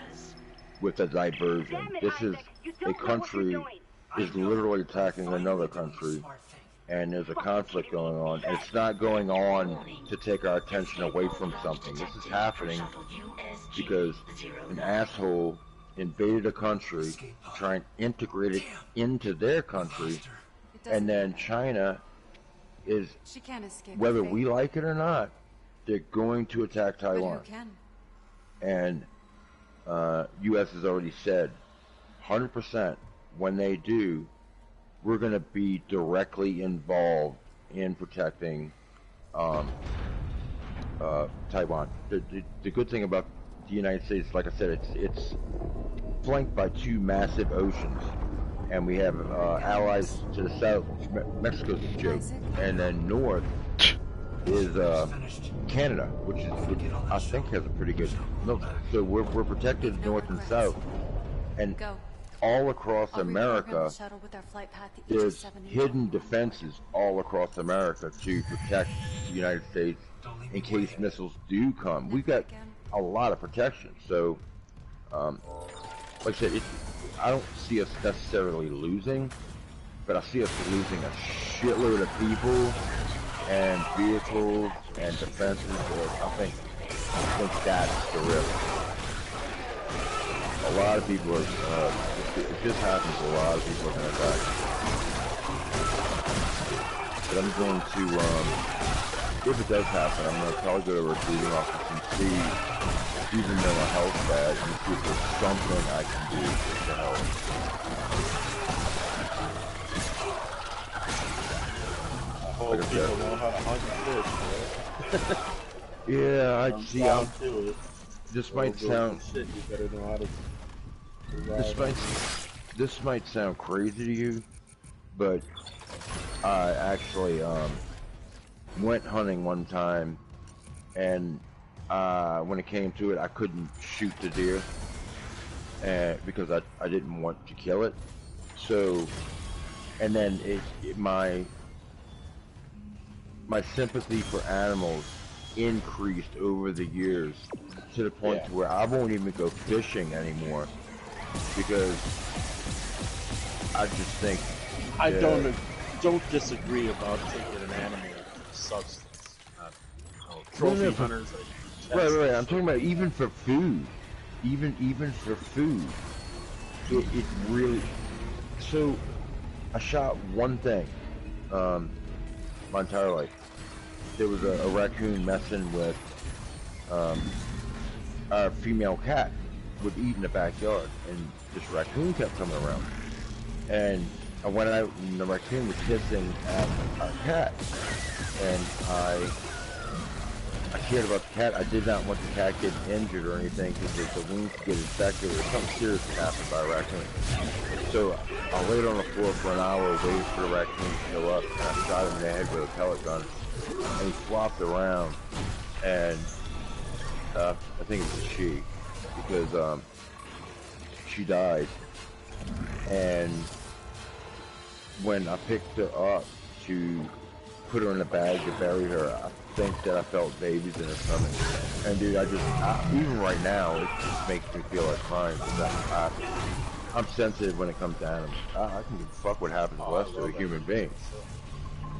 with a diversion. Damn it, This is Isaac. You a don't know what you're country doing. is literally attacking another country, Smart thing. and there's a conflict going on. It's not going on to take our attention away from something. This is happening because an asshole invaded a country to try and integrate it into their country, It doesn't and then matter. China is, She can't escape. whether her we fate. like it or not, they're going to attack But who Taiwan. can? And U.S. has already said 100% when they do, we're going to be directly involved in protecting Taiwan. The good thing about the United States, like I said, it's flanked by two massive oceans, and we have allies to the south. Mexico's a joke, and then north is Canada, which I think has a pretty good military. So we're protected north and south, and all across America, there's hidden defenses all across America to protect the United States in case missiles do come. We've got a lot of protection. So, like I said, I don't see us necessarily losing, but I see us losing a shitload of people and vehicles and defenses. I think that's the risk. A lot of people are, if this happens, a lot of people are going to die. But I'm going to, if it does happen, I'm going to probably go to a recruiting office and see, even though my health's bad, and see if there's something I can do to help. I hope people know how to hunt fish, right? Yeah, I see. This might sound. Shit, you better know how to. This might sound crazy to you, but I actually went hunting one time, and when it came to it, I couldn't shoot the deer, because I didn't want to kill it. So, and then my sympathy for animals increased over the years to the point to where I won't even go fishing anymore, because I just think I don't disagree about taking an animal for substance. Trophy hunters. Right. I'm talking about even for food, even for food. It really. So I shot one thing, my entire life. There was a raccoon messing with our female cat would eat in the backyard, and this raccoon kept coming around. And I went out, and the raccoon was hissing at our cat, and I cared about the cat. I did not want the cat getting injured or anything, because the wound could get infected or something serious could happen by a raccoon. So I laid on the floor for an hour, waiting for the raccoon to show up, and I shot him in the head with a pellet gun, and he flopped around, and I think it was a she, because she died. And when I picked her up to put her in a bag to bury her, I think that I felt babies in her stomach. And dude, even right now, it just makes me feel like crying, because I'm sensitive when it comes to animals. I can give a fuck what happens to us, to a human being.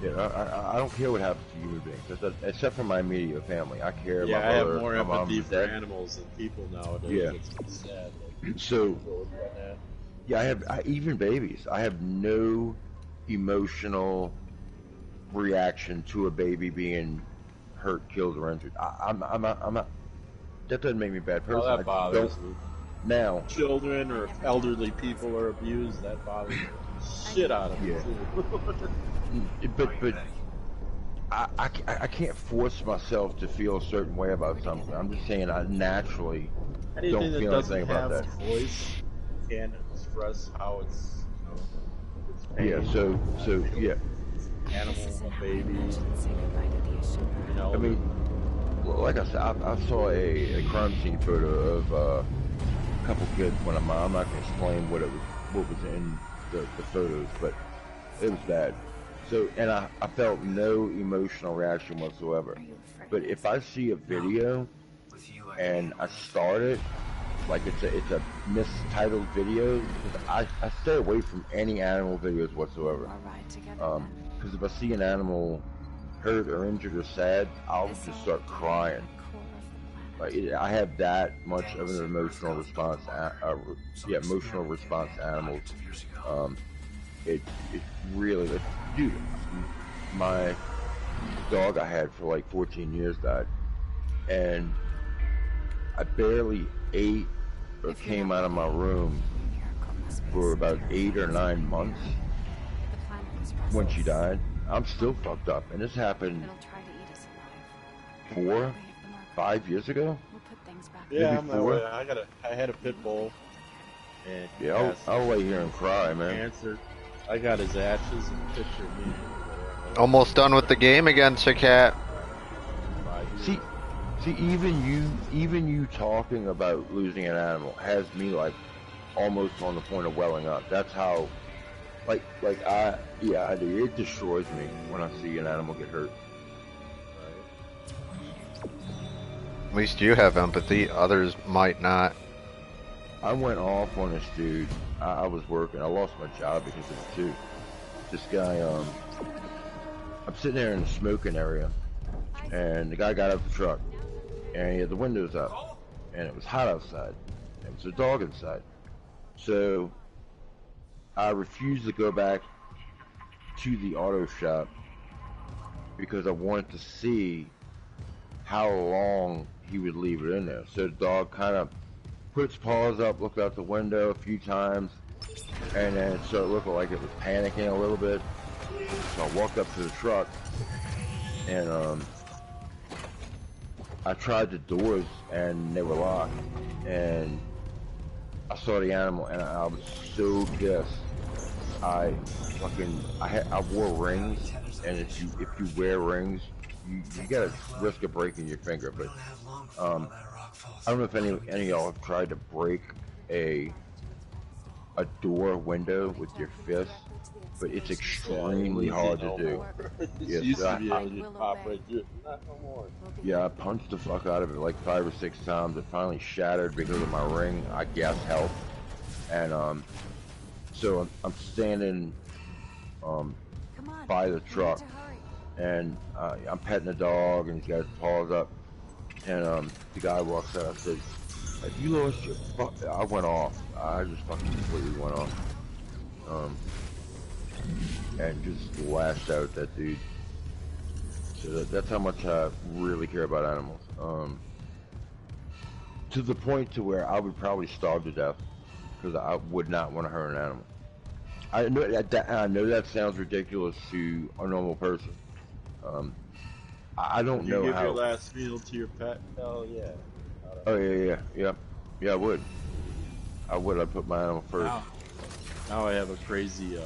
Yeah, I don't care what happens to human beings, except for my immediate family. I care about I have brother, more my mom, empathy and for dad. animals than people nowadays. Yeah. It's sad. So, yeah, even babies. I have no emotional reaction to a baby being hurt, killed, or injured. I'm not. That doesn't make me a bad person. That bothers me. Now, children or if elderly people are abused, that bothers me. Shit out of me. But I can't force myself to feel a certain way about something. I'm just saying I naturally don't feel anything about that. Voice can't express how it's, it's pain. Yeah. So yeah. Animal, a baby. You know. I mean, like I said, I saw a crime scene photo of a couple kids. When I'm not gonna explain what was in the photos, but it was bad. So, and I felt no emotional reaction whatsoever. But if I see a video and I start it, like it's a mistitled video, I stay away from any animal videos whatsoever. Because if I see an animal hurt or injured or sad, I'll just start crying. Like I have that much of an emotional response. Emotional response to animals. It really, dude. My dog I had for like 14 years died, and I barely ate or came out of my room for about 8 or 9 months. when she died. I'm still fucked up, and this happened It'll try to eat us alive. 4, 5 years ago. We'll put things back. Yeah, Maybe I'm that 4. way. I had a pit bull, and he Yeah, passed I'll lay here and cry, man. cancer. I got his ashes and a picture of me. Almost done with the game again, Sick Hat. 5 years. See, even you talking about losing an animal has me like almost on the point of welling up. That's how, it destroys me when I see an animal get hurt. At least you have empathy, others might not. I went off on this dude. I was working. I lost my job because of it too. This guy, I'm sitting there in the smoking area, and the guy got out of the truck, and he had the windows up, and it was hot outside. There was a dog inside. So I refused to go back to the auto shop because I wanted to see how long he would leave it in there. So the dog kind of put its paws up, looked out the window a few times, and then it started looking like it was panicking a little bit. So I walked up to the truck, and I tried the doors, and they were locked. And I saw the animal, and I was so pissed. I wore rings, and if you wear rings, you gotta risk of breaking your finger. But I don't know if any of y'all have tried to break a door window with your fist, but it's extremely hard to do. This used to be able to just pop right through it. Not no more. Yeah, I punched the fuck out of it like 5 or 6 times. It finally shattered because of my ring, I guess, helped. And so I'm standing by the truck, and I'm petting the dog, and he's got his paws up, and the guy walks out. I said, "Have you lost your fuck?" I went off. I just fucking completely went off, and just lashed out at that dude. So that's how much I really care about animals. To the point to where I would probably starve to death because I would not want to hurt an animal. I know that sounds ridiculous to a normal person. I don't know you give how. your last meal to your pet? Hell yeah. Oh yeah. I would. I'd put my animal first. Now I have a crazy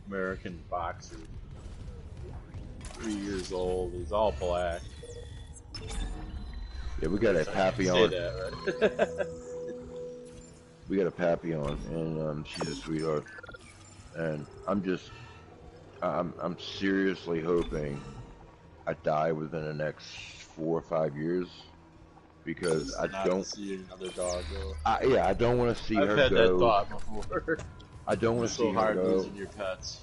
American boxer. 3 years old. He's all black. Yeah, we got a Papillon. Say that, right? We got a Papillon, and she's a sweetheart. And I'm seriously hoping I die within the next 4 or 5 years, because I don't see another dog go. I don't want to see her go. I've had that thought before. I don't want to see so her hard go. losing your pets.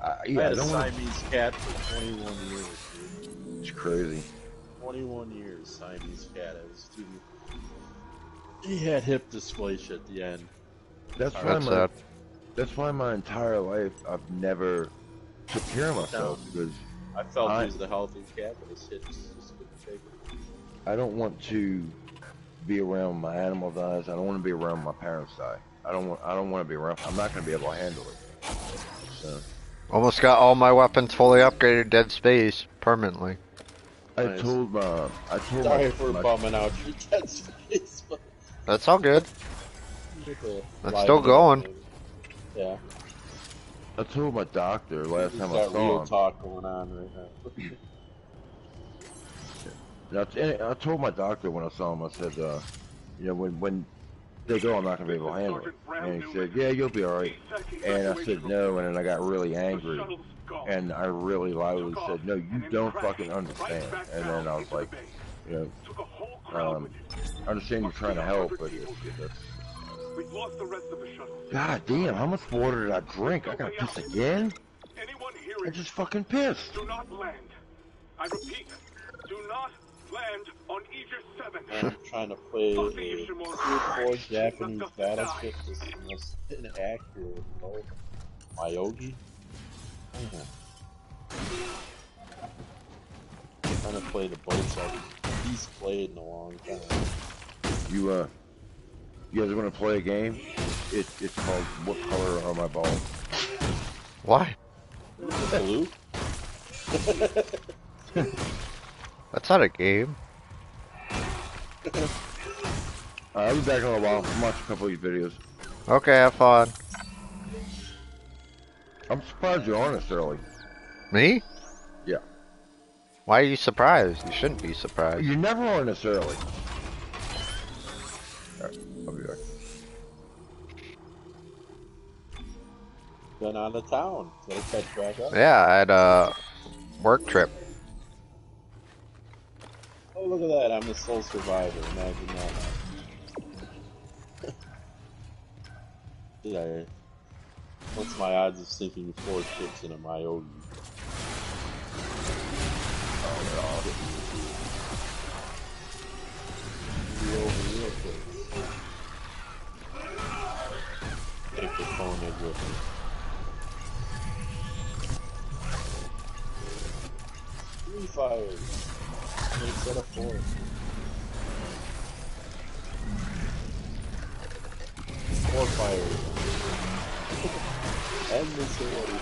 I I had a don't want. Siamese cat for 21 years, dude. It's crazy. 21 years, Siamese cat. It was too. He had hip dysplasia at the end. That's why my entire life I've never took care of myself, because I felt he was the healthy cat, but his hips just couldn't take it. I don't want to be around my animal dies. I don't want to be around my parents die. I don't want to be around. I'm not going to be able to handle it. So. Almost got all my weapons fully upgraded, Dead Space, permanently. I told Sorry for bumming out your Dead Space, but that's all good. That's still going. Yeah. I told my doctor last time I There's that saw real him. talk going on right now. I told my doctor when I saw him, I said, when they go, I'm not going to be able to handle it. And he said, yeah, you'll be alright. And I said no, and then I got really angry. And I really loudly said, no, you don't fucking understand. And then I was like, I understand you're trying to help, but We've lost the rest of the shuttle. God damn, how much water did I drink? I gotta piss again? I just fucking pissed. Do not land. I repeat, do not land on Aegis 7. And I'm trying to play a Tier 4 Japanese battleship. This is the most inaccurate mode. Myogi? I'm trying to play the boats I've least played in a long time. You guys want to play a game? It's called What Color Are My Balls? Why? Blue? That's not a game. I'll be back in a while. I'm watching a couple of these videos. Okay, have fun. I'm surprised you're on this early. Me? Yeah. Why are you surprised? You shouldn't be surprised. You're never on this early. Alright, I'll be back. Been out of town. Gotta catch back up. Yeah, I had a work trip. Oh, look at that. I'm the sole survivor. Imagine that. Yeah. What's my odds of sinking 4 ships in a Myogi? Oh, they're all hitting me. Real quick. Take the phone edge with me. Three fires. Instead of 4. 4 fires. End this already.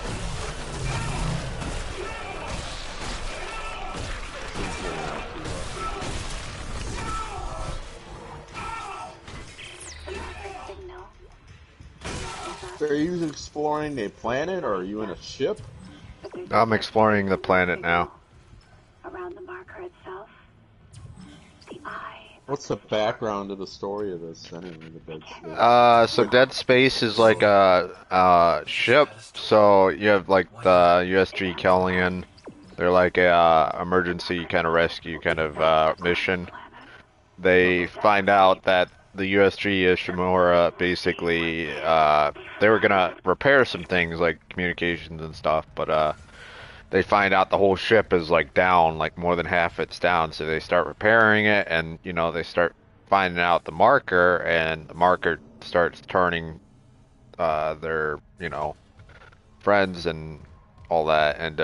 So are you exploring a planet or are you in a ship? I'm exploring the planet now. Around the marker itself, the eye. What's the background of the story of this anyway, the Dead Space? So Dead Space is like a ship. So you have like the USG Kellyan. They're like a emergency kind of rescue kind of mission. They find out that the USG Ishimura basically they were gonna repair some things like communications and stuff, but they find out the whole ship is like down, like more than half it's down, so they start repairing it, and you know they start finding out the marker, and the marker starts turning their friends and all that, and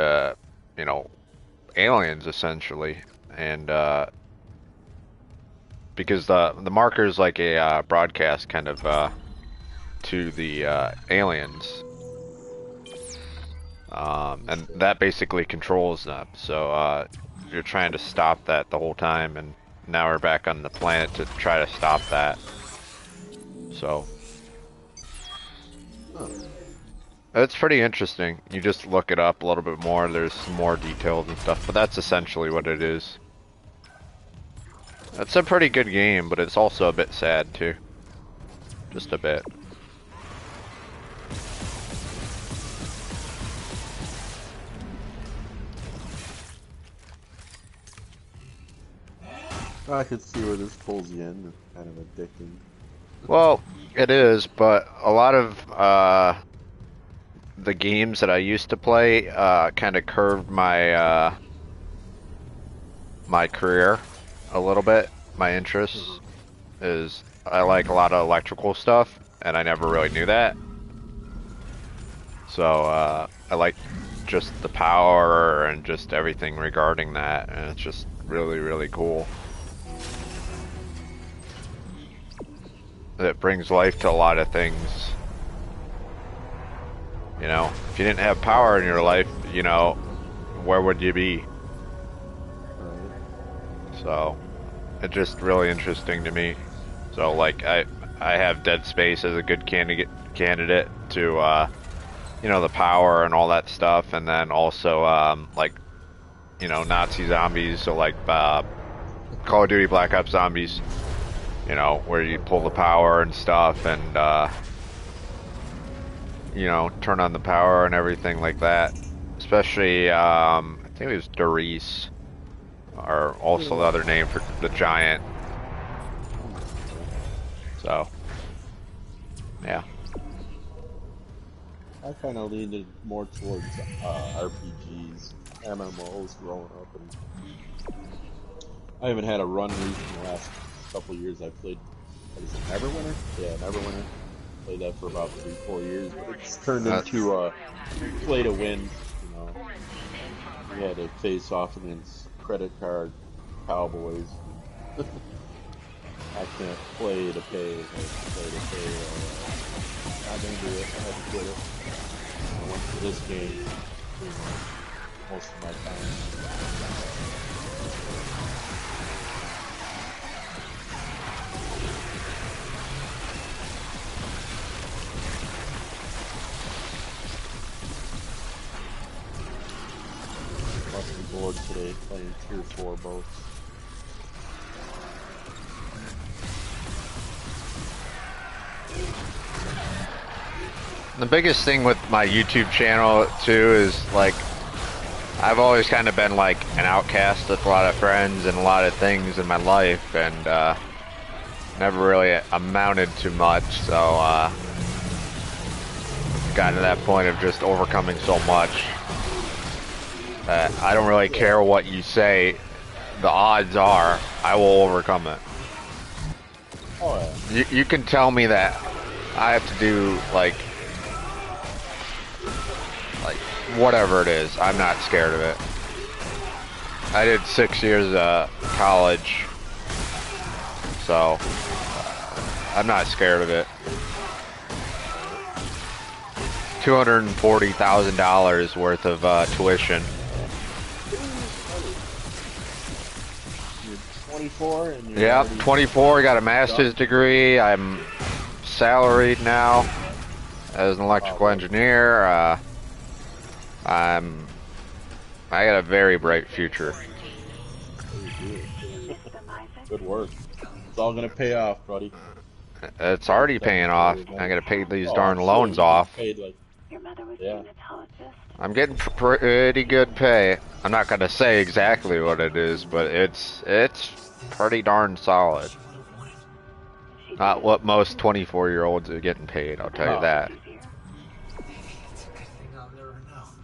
aliens essentially, and because the marker is like a broadcast kind of to the aliens. And that basically controls them. So you're trying to stop that the whole time, and now we're back on the planet to try to stop that. So it's pretty interesting. You just look it up a little bit more. There's some more details and stuff, but that's essentially what it is. It's a pretty good game, but it's also a bit sad too. Just a bit. I could see where this pulls you in. It's kind of addicting. Well, it is, but a lot of the games that I used to play kind of curved my my career a little bit. My interests is I like a lot of electrical stuff, and I never really knew that. So I like just the power and just everything regarding that, and it's just really, really cool. It brings life to a lot of things. You know, if you didn't have power in your life, you know, where would you be? So, it's just really interesting to me. So, like, I have Dead Space as a good candidate to, you know, the power and all that stuff, and then also, like, you know, Nazi zombies, so like, Call of Duty Black Ops Zombies, you know, where you pull the power and stuff, and, you know, turn on the power and everything like that. Especially, I think it was Doris, or also the other name for the giant. So, yeah. I kind of leaned more towards RPGs, MMOs growing up, and I haven't had a run recently in the last couple of years. I played, what is it, Neverwinter? Yeah, Neverwinter. Played that for about 3-4 years, but it's turned into a play to win. You know, we had to face off against credit card cowboys. I can't play to pay. Like, play to pay. Not gonna do it. I have to quit it. I went for this game most of my time. Must be bored today playing Tier 4 boats. The biggest thing with my YouTube channel too is like I've always kind of been like an outcast with a lot of friends and a lot of things in my life, and never really amounted to much. So gotten to that point of just overcoming so much that I don't really care what you say. The odds are I will overcome it. Oh yeah. You can tell me that I have to do like whatever it is. I'm not scared of it. I did 6 years college, so I'm not scared of it. $240,000 worth of tuition. You're 24 and you're Yeah, already 24. Got a master's degree. I'm salaried now as an electrical engineer. I got a very bright future. Good work. It's all gonna pay off, buddy. It's already paying off. I gotta pay these darn I'm loans sure you off. Paid like, Your mother was yeah. a hematologist. I'm getting pretty good pay. I'm not gonna say exactly what it is, but it's pretty darn solid. Not what most 24-year-olds are getting paid, I'll tell you that.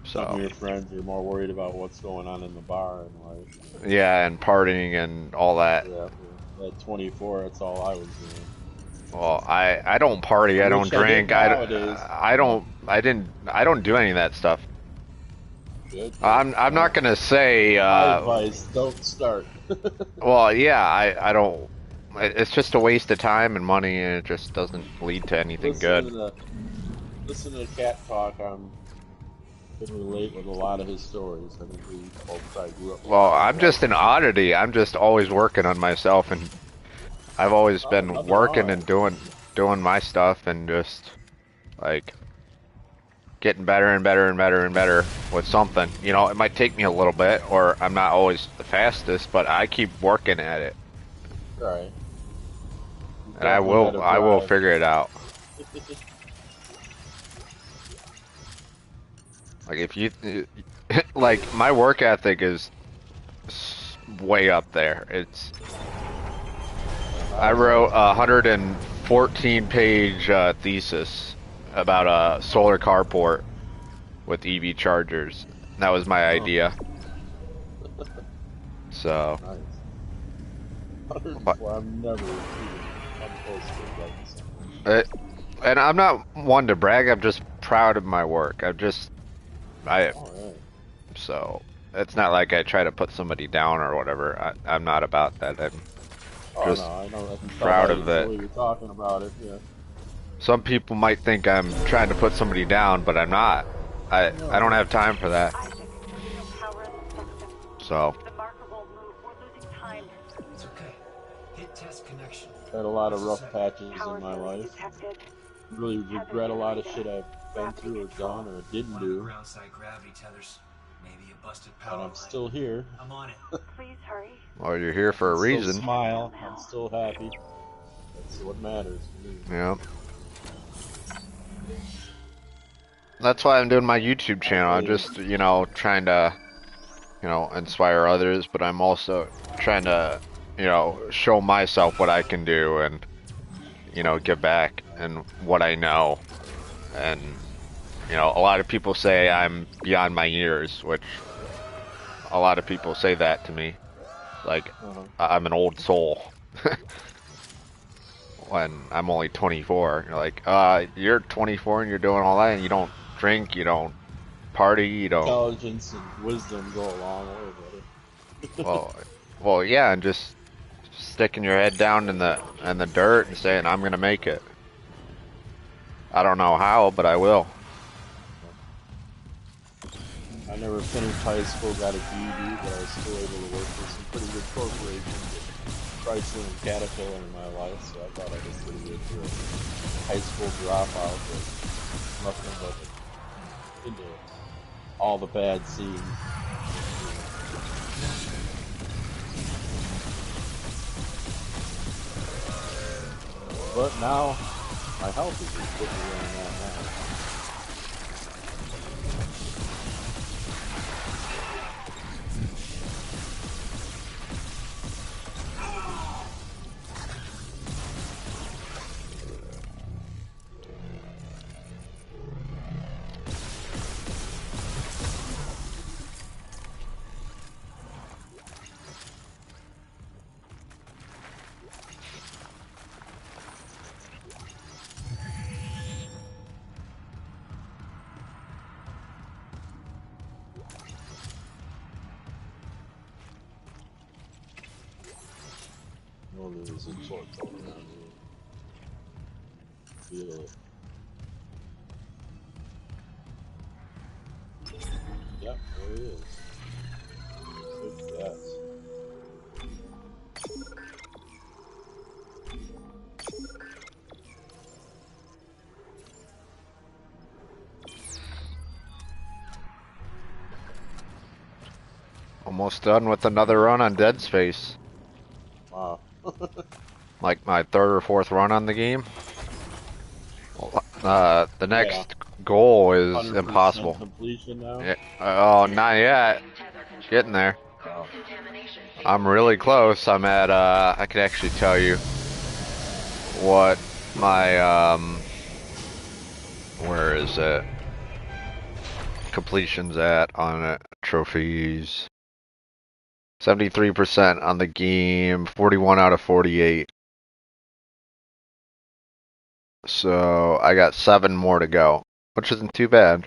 Some of So your friends are more worried about what's going on in the bar and like. yeah, and partying and all that. Yeah, at 24, that's all I was doing. Well, I don't party, I don't Which I did drink, nowadays. I don't do any of that stuff. Good. I'm not gonna say. My advice: don't start. Well, yeah, I don't. It's just a waste of time and money, and it just doesn't lead to anything good. Listen to Cat talk. I can relate with a lot of his stories. I think we both grew up. Well, I'm just an oddity. I'm just always working on myself, and I've always been working and doing my stuff, and just like getting better and better and better and better with something. You know, it might take me a little bit, or I'm not always the fastest, but I keep working at it. Right. And I will figure it out. Like if you, like my work ethic is way up there. I wrote a 114-page thesis about a solar carport with EV chargers. That was my idea. So. Nice. I've never come close to it. And I'm not one to brag. I'm just proud of my work. So it's not like I try to put somebody down or whatever. I'm not about that. I'm just I know. proud of it. You're talking about it, yeah. Some people might think I'm trying to put somebody down, but I'm not. I don't have time for that. So. It's okay. Hit test connection. Had a lot of rough patches in my life. Really regret a lot of shit I've been through or done or didn't do. Groundside gravity tethers. Maybe a busted But power I'm still here. I'm on it. Please hurry. Well, you're here for a reason. Still smile. I'm still happy. That's what matters to me. Yeah. That's why I'm doing my YouTube channel. I'm just, you know, trying to, you know, inspire others, but I'm also trying to, you know, show myself what I can do and, you know, give back and what I know. And, you know, a lot of people say I'm beyond my years, which a lot of people say that to me. Like, I'm an old soul. When I'm only 24. You're like, you're 24 and you're doing all that and you don't drink, you don't party, you don't... Intelligence and wisdom go a long way, brother. well, yeah, and just sticking your head down in the dirt and saying, "I'm gonna make it." I don't know how, but I will. I never finished high school, got a GED, but I was still able to work for some pretty good corporations, Chrysler and Caterpillar in my life, so I thought I was pretty good for a high school dropout, but nothing but into all the bad scenes. But now, my health is just putting me on that now. Well, there's a torch all around here. Feel it. Yep, there he is. Good guess. Almost done with another run on Dead Space. Wow. Like my third or fourth run on the game. The next goal is 100% impossible. completion now? Yeah. Oh, not yet. Getting there. Oh. I'm really close. I'm at, I can actually tell you what my, where is it? Completion's at on it. Trophies. 73% on the game, 41 out of 48. So I got 7 more to go, which isn't too bad.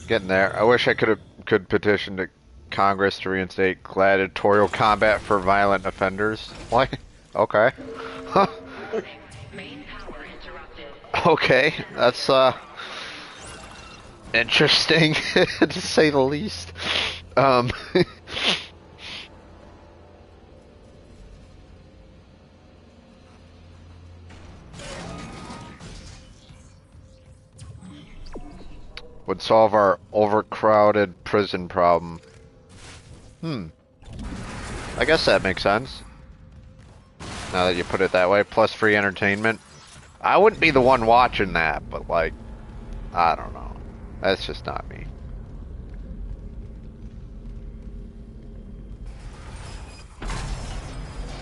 Getting there. I wish I could petition to Congress to reinstate gladiatorial combat for violent offenders. What? Okay. Huh. Okay, that's interesting to say the least. Would solve our overcrowded prison problem. I guess that makes sense. Now that you put it that way, plus free entertainment. I wouldn't be the one watching that, but like, I don't know. That's just not me.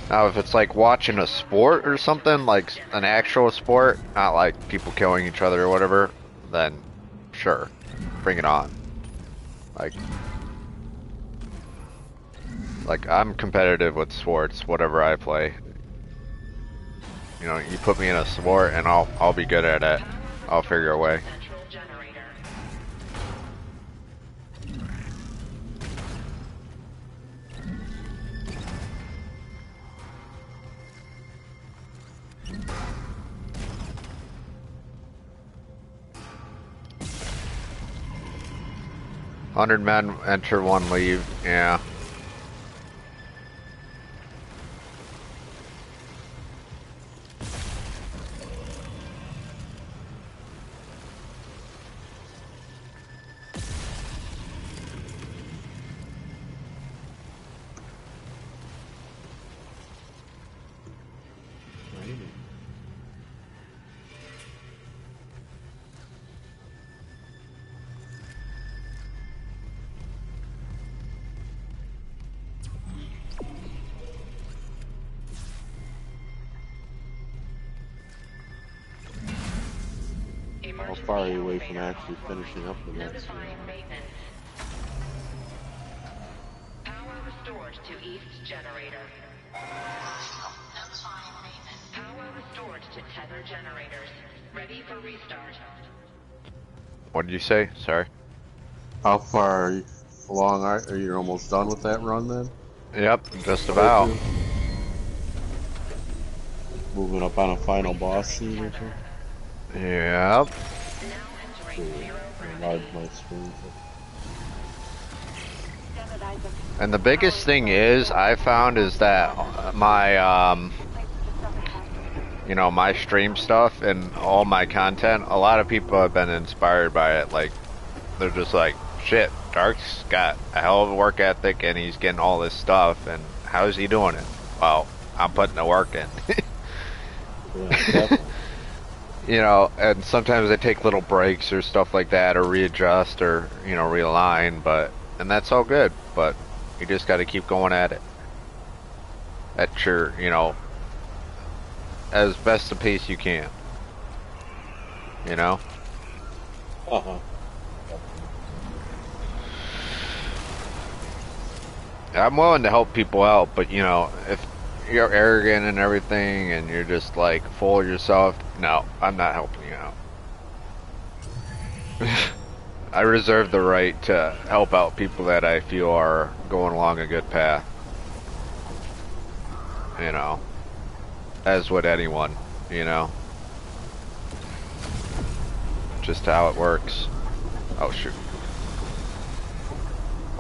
Now, if it's like watching a sport or something, like an actual sport, not like people killing each other or whatever, then sure, bring it on. Like I'm competitive with sports, whatever I play. You know, you put me in a sport and I'll be good at it. I'll figure a way. 100 men enter, 1 leave. Yeah. How far are you away from actually finishing up the next one? Power restored to East generator. Power restored to tether generators. Ready for restart. What did you say? Sorry. How far along are you? Almost done with that run then? Yep, just Way about. through. Moving up on a final boss scene or something. Yep. Cool. Enlarge my screen. And the biggest thing is, I found is that my, you know, my stream stuff and all my content, a lot of people have been inspired by it. Like, they're just like, shit, Dark's got a hell of a work ethic and he's getting all this stuff, and how's he doing it? Well, I'm putting the work in. Yeah, definitely. You know, and sometimes they take little breaks or stuff like that, or readjust, or, you know, realign, and that's all good, but you just gotta keep going at it. At your, you know, as best a pace you can. You know? Uh-huh. I'm willing to help people out, but, you know, if you're arrogant and everything, and you're just, like, full of yourself, no, I'm not helping you out. I reserve the right to help out people that I feel are going along a good path. You know? As would anyone, you know? Just how it works. Oh, shoot.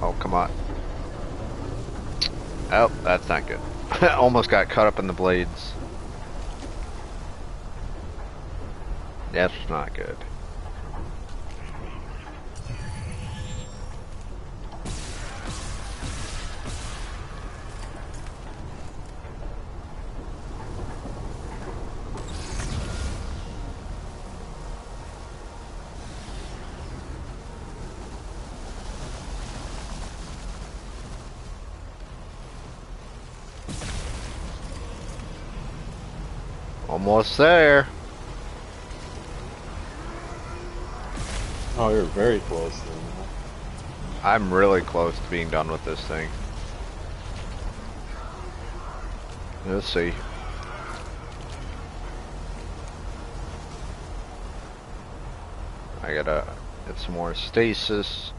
Oh, come on. Oh, that's not good. Almost got caught up in the blades. That's not good. Almost there. Oh, you're very close then. I'm really close to being done with this thing. Let's see. I gotta get some more stasis.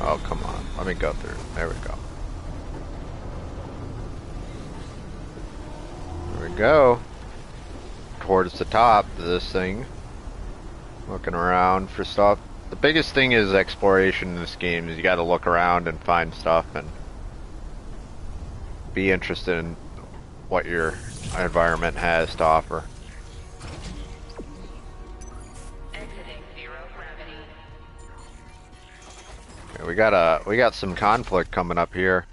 Oh, come on. Let me go through. There we go. There we go. Towards the top of this thing. Looking around for stuff. The biggest thing is exploration in this game. Is you gotta look around and find stuff and be interested in what your environment has to offer. Okay, we got some conflict coming up here.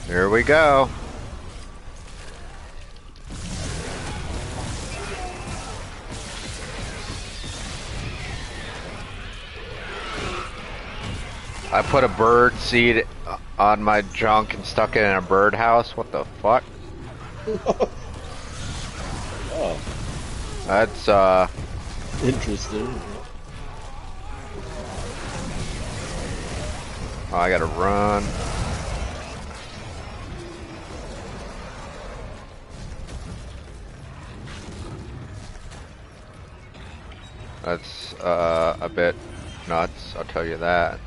Here we go. I put a bird seed on my junk and stuck it in a birdhouse. What the fuck? Oh. That's, interesting. Oh, I gotta run. That's, a bit nuts, I'll tell you that.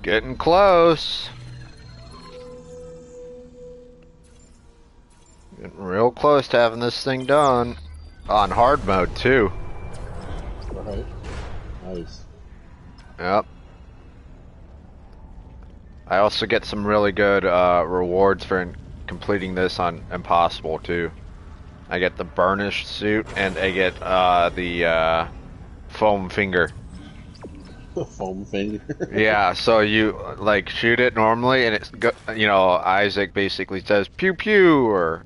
Getting close. Getting real real close to having this thing done. On hard mode, too. Right. Nice. Yep. I also get some really good rewards for completing this on Impossible, too. I get the burnished suit, and I get the foam finger. Foam finger. Yeah, so you like shoot it normally, and it's Isaac basically says pew pew, or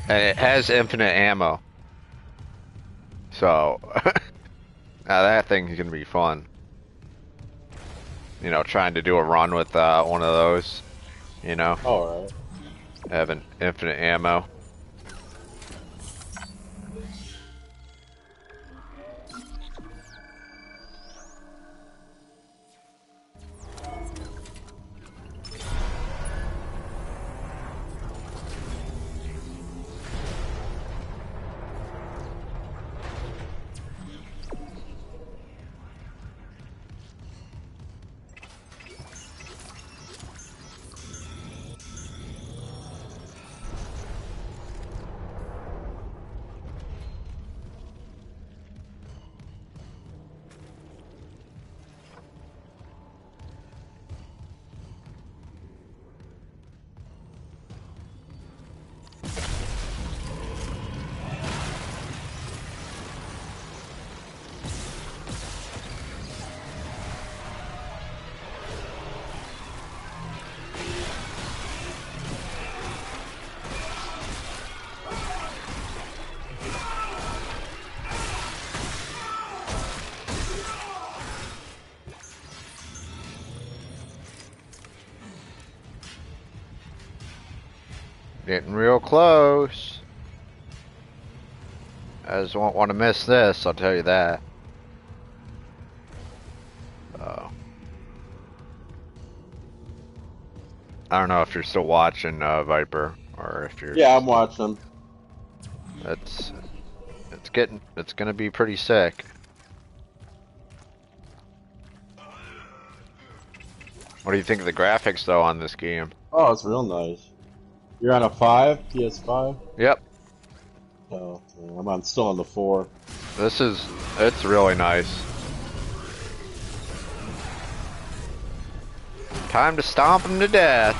and it has infinite ammo. So now that thing's gonna be fun. Trying to do a run with one of those. All right. Having infinite ammo. Getting real close. I just won't want to miss this, I'll tell you that. I don't know if you're still watching, Viper, or if you're... Yeah, I'm watching. It's gonna be pretty sick. What do you think of the graphics, though, on this game? Oh, it's real nice. You're on a 5, PS5? Yep. Oh, I'm still on the 4. It's really nice. Time to stomp him to death.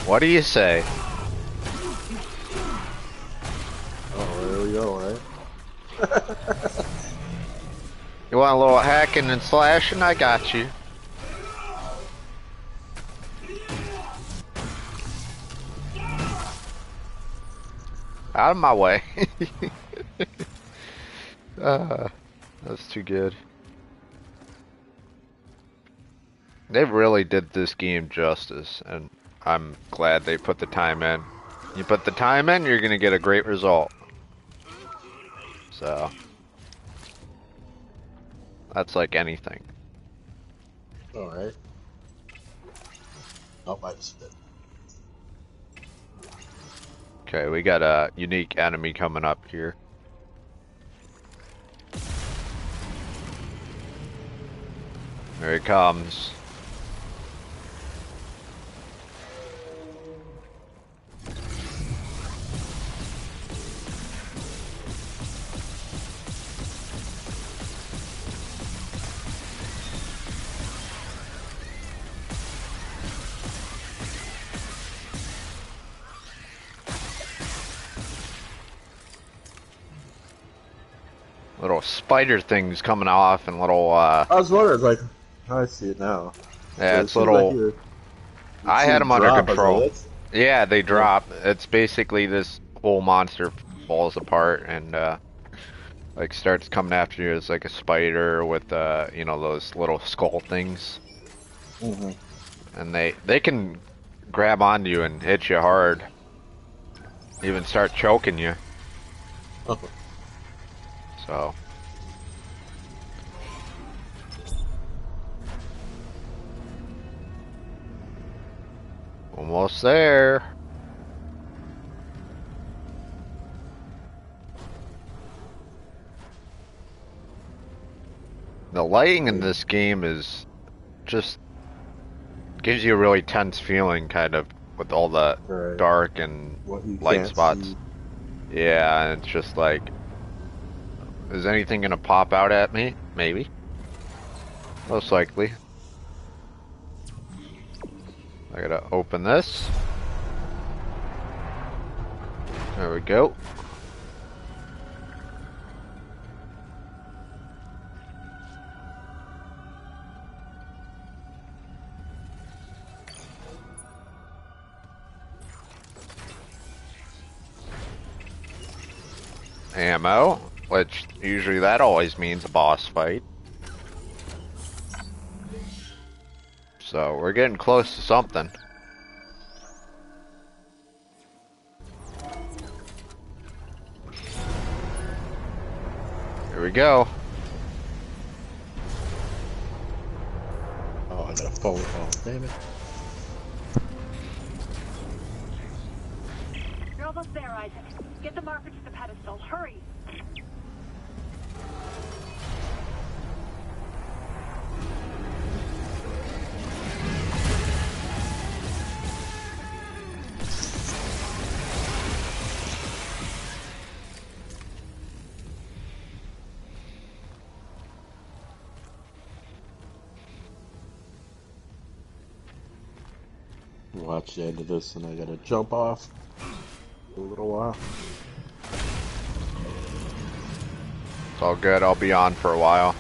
What do you say? Oh, there we go, right? You want a little hacking and slashing? I got you. Out of my way. That's too good. They really did this game justice, and I'm glad they put the time in. You put the time in, you're gonna get a great result. So that's like anything. Alright. Oh, I just did. Okay, we got a unique enemy coming up here. There he comes. Little spider things coming off, and little I was wondering, like, I see it now. yeah, So it's little. I had them under control. Yeah, they drop. It's basically this whole monster falls apart and like starts coming after you as like a spider with those little skull things. And they can grab onto you and hit you hard. Even start choking you. So. Almost there. The lighting in this game is just gives you a really tense feeling, kind of with all the Right. dark and What you light can't spots. see. Yeah, and it's just like, is anything gonna pop out at me? Maybe. Most likely. I gotta open this. There we go. Ammo, which usually that always means a boss fight. So we're getting close to something. Here we go. Oh, I got a phone call. Damn it. You're almost there, Isaac. Get the marker to the pedestal. Hurry! Watch the end of this, and I gotta jump off for a little while. It's all good. I'll be on for a while.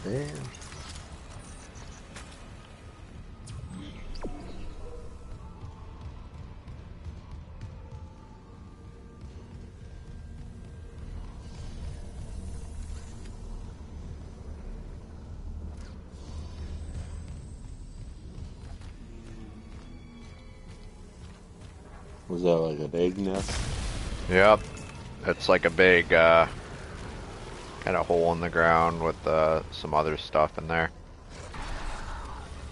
Damn. Was that like an egg nest? Yep. It's like a big, kind of hole in the ground with some other stuff in there.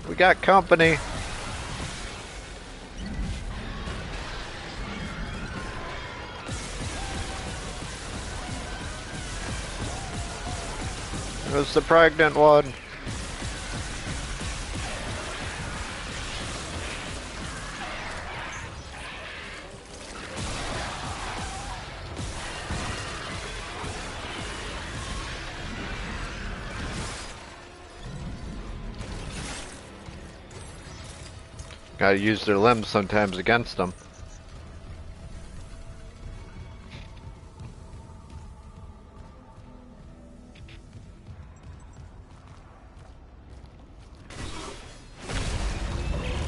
We got company. It was the pregnant one. Gotta use their limbs sometimes against them.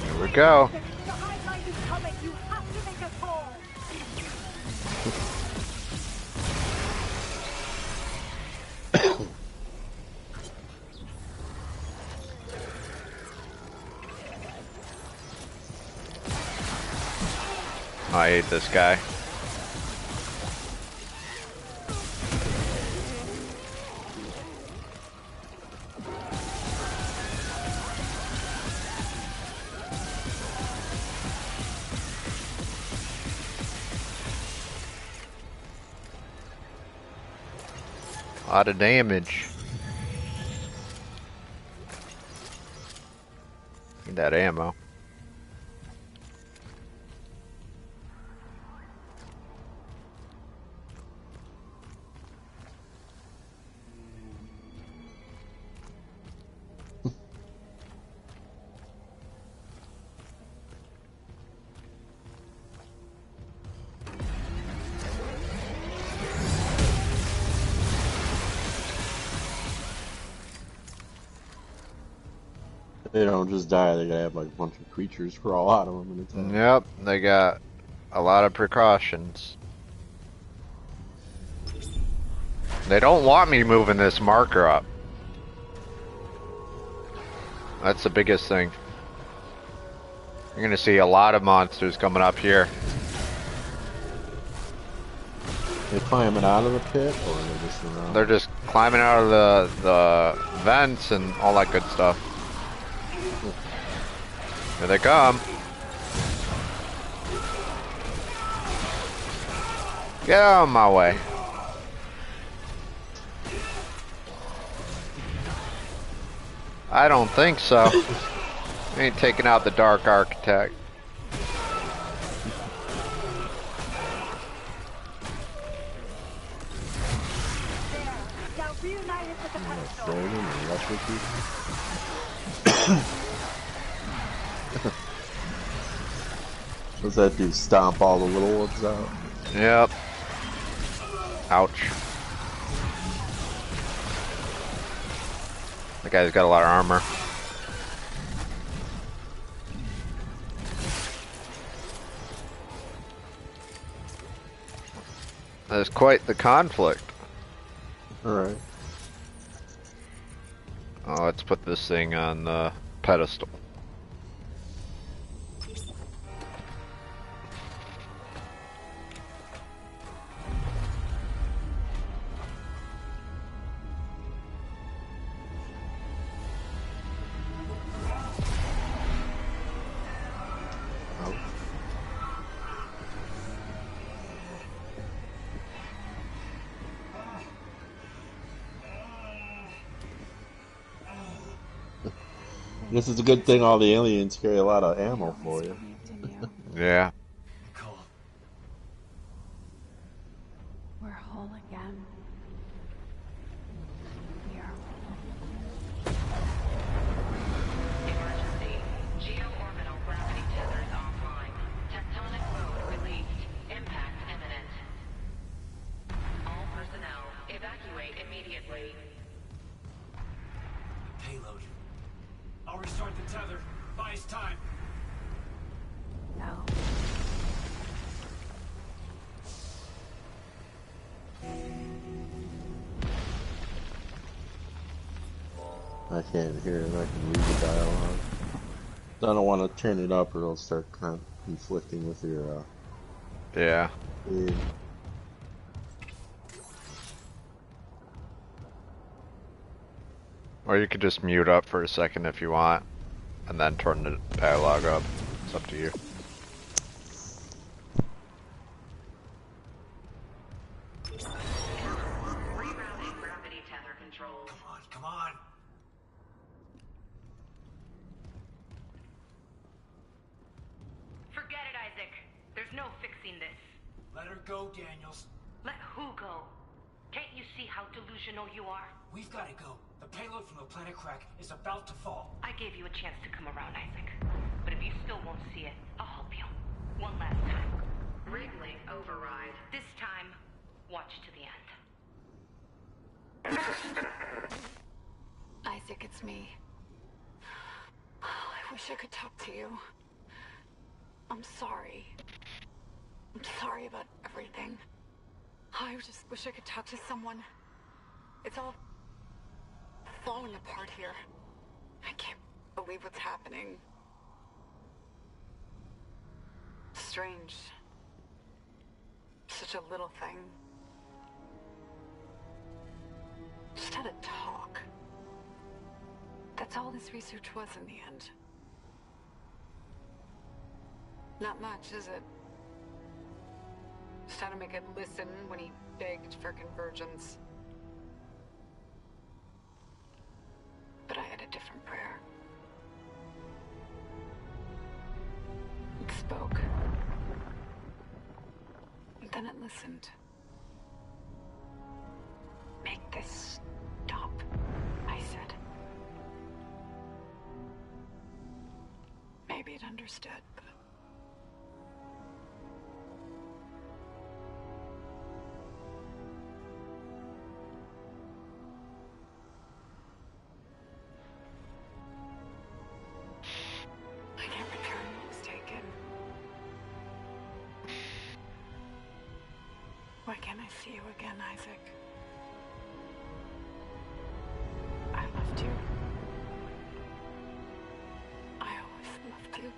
Here we go. The highlight is coming. You have to make us whole. I hate this guy. A lot of damage. Need that ammo. They don't just die, they gotta have like a bunch of creatures crawl out of them in a time. Yep, they got a lot of precautions. They don't want me moving this marker up. That's the biggest thing. You're gonna see a lot of monsters coming up here. They climbing out of the pit, or they're just around? They're just climbing out of the vents and all that good stuff. Here they come. Get out of my way. I don't think so. Ain't taking out the Dark Architect. Now reunite us with the pedestal. What's that do? Stomp all the little ones out? Yep. Ouch. That guy's got a lot of armor. There's quite the conflict. Alright. Oh, let's put this thing on the pedestal. This is a good thing all the aliens carry a lot of ammo for you. Yeah. Nicole. We're whole again. We are Emergency. Geo-orbital gravity tethers offline. Tectonic load released. Impact imminent. All personnel, evacuate immediately. Payload. I'll restart the tether. Buy us time. no. I can't hear it. I can read the dialogue. I don't want to turn it up or it'll start conflicting with your Yeah. feed. Or you could just mute up for a second if you want, and then turn the dialogue up. It's up to you. Rerouting gravity tether controls. Come on, come on. Forget it, Isaac. There's no fixing this. Let her go, Daniels. Let who go? Can't you see how delusional you are? We've got to go. The payload from the planet crack is about to fall. I gave you a chance to come around, Isaac. But if you still won't see it, I'll help you. One last time. Rigley override. This time, watch to the end. Isaac, it's me. I wish I could talk to you. I'm sorry. I'm sorry about everything. I just wish I could talk to someone. It's all falling apart here. I can't believe what's happening. Strange. Such a little thing. Just had a talk. That's all this research was in the end. Not much, is it? Just had to make it listen when he begged for convergence. But I had a different prayer. It spoke. And then it listened. Make this stop, I said. Maybe it understood, but... I can't return what was taken. Why can't I see you again, Isaac? I loved you. I always loved you.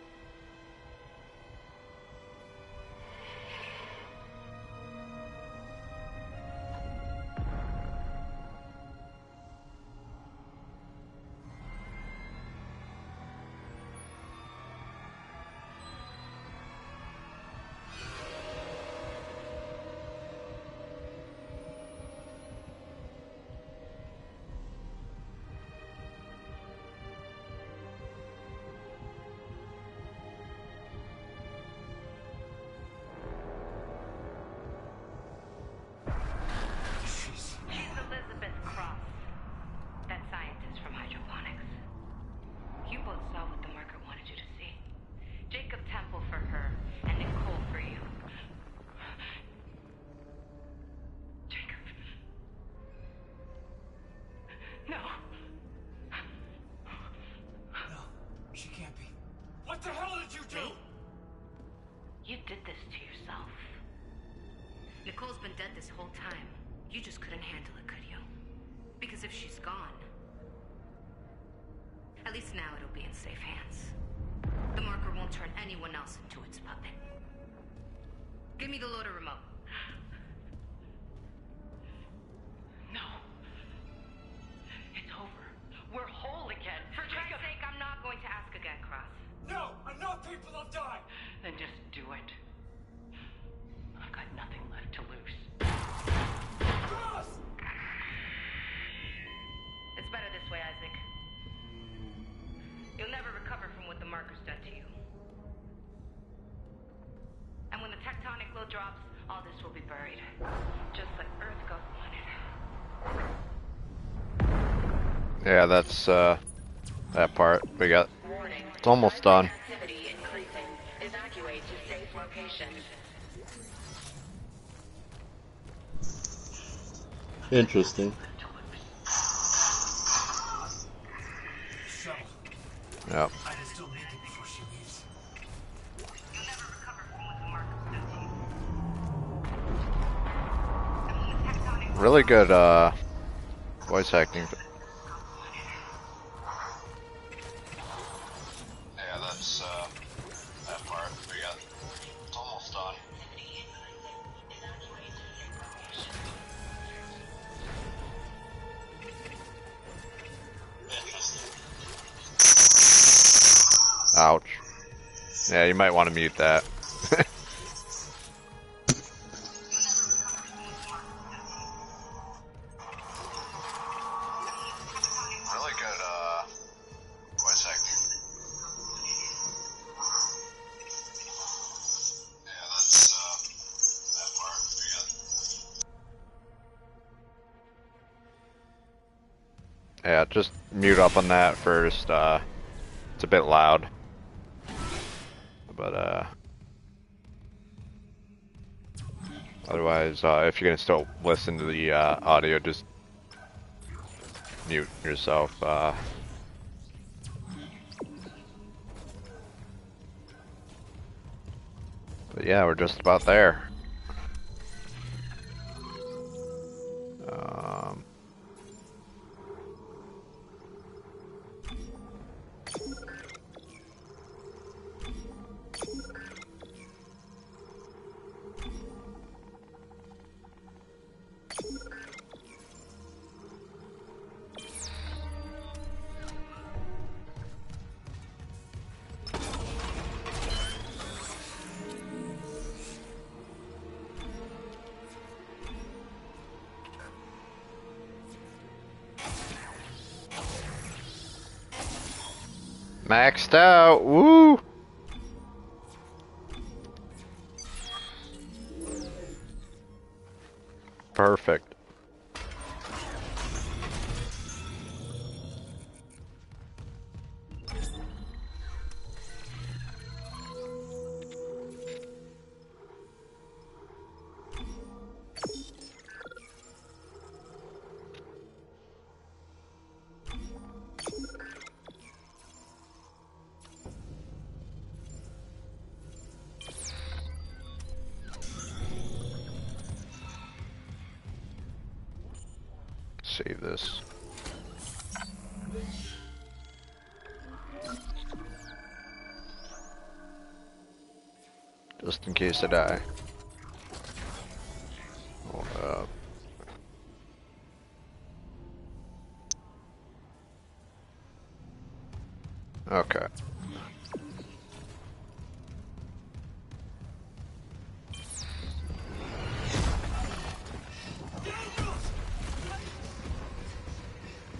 this to yourself. Nicole's been dead this whole time. You just couldn't handle it, could you? Because if she's gone, at least now it'll be in safe hands. The marker won't turn anyone else into its puppet. Give me the loader remote. No. It's over. We're whole again. For Christ's sake, I'm not going to ask again, Cross. No! Enough people have died! Then just do it. I've got nothing left to lose. Cross! It's better this way, Isaac. You'll never recover from what the marker's done to you. And when the tectonic load drops, all this will be buried. Just like Earth God wanted. Yeah, that's that part. We got. Warning. It's almost done. Activity increasing. Evacuate to safe locations. Interesting. So, Yep. I can still make it before she leaves. You'll never recover from what the marker's done to you. And when the tectonic Really good voice acting. Yeah, that's that part. We got. It's almost done. Ouch. Yeah, you might want to mute that. Really good voice acting. Yeah, that's that part. Yeah, just mute up on that first. It's a bit loud. But otherwise, if you're gonna still listen to the audio, just mute yourself. But yeah, we're just about there. Maxed out, woo! Perfect. Save this. Just in case I die. Hold up. Okay.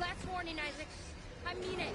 Last warning, Isaac. I mean it.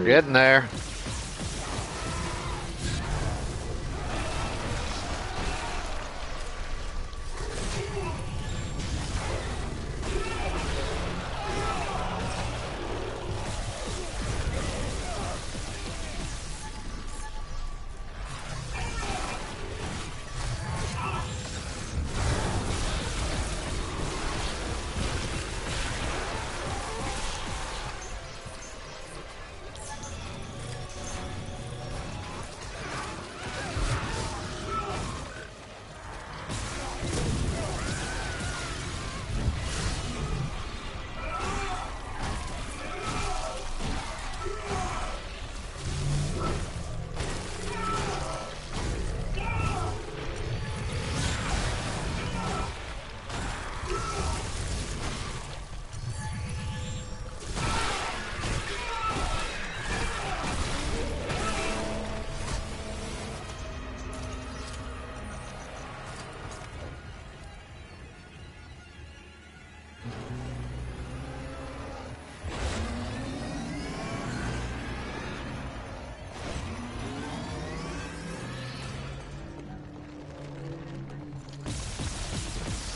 We're getting there.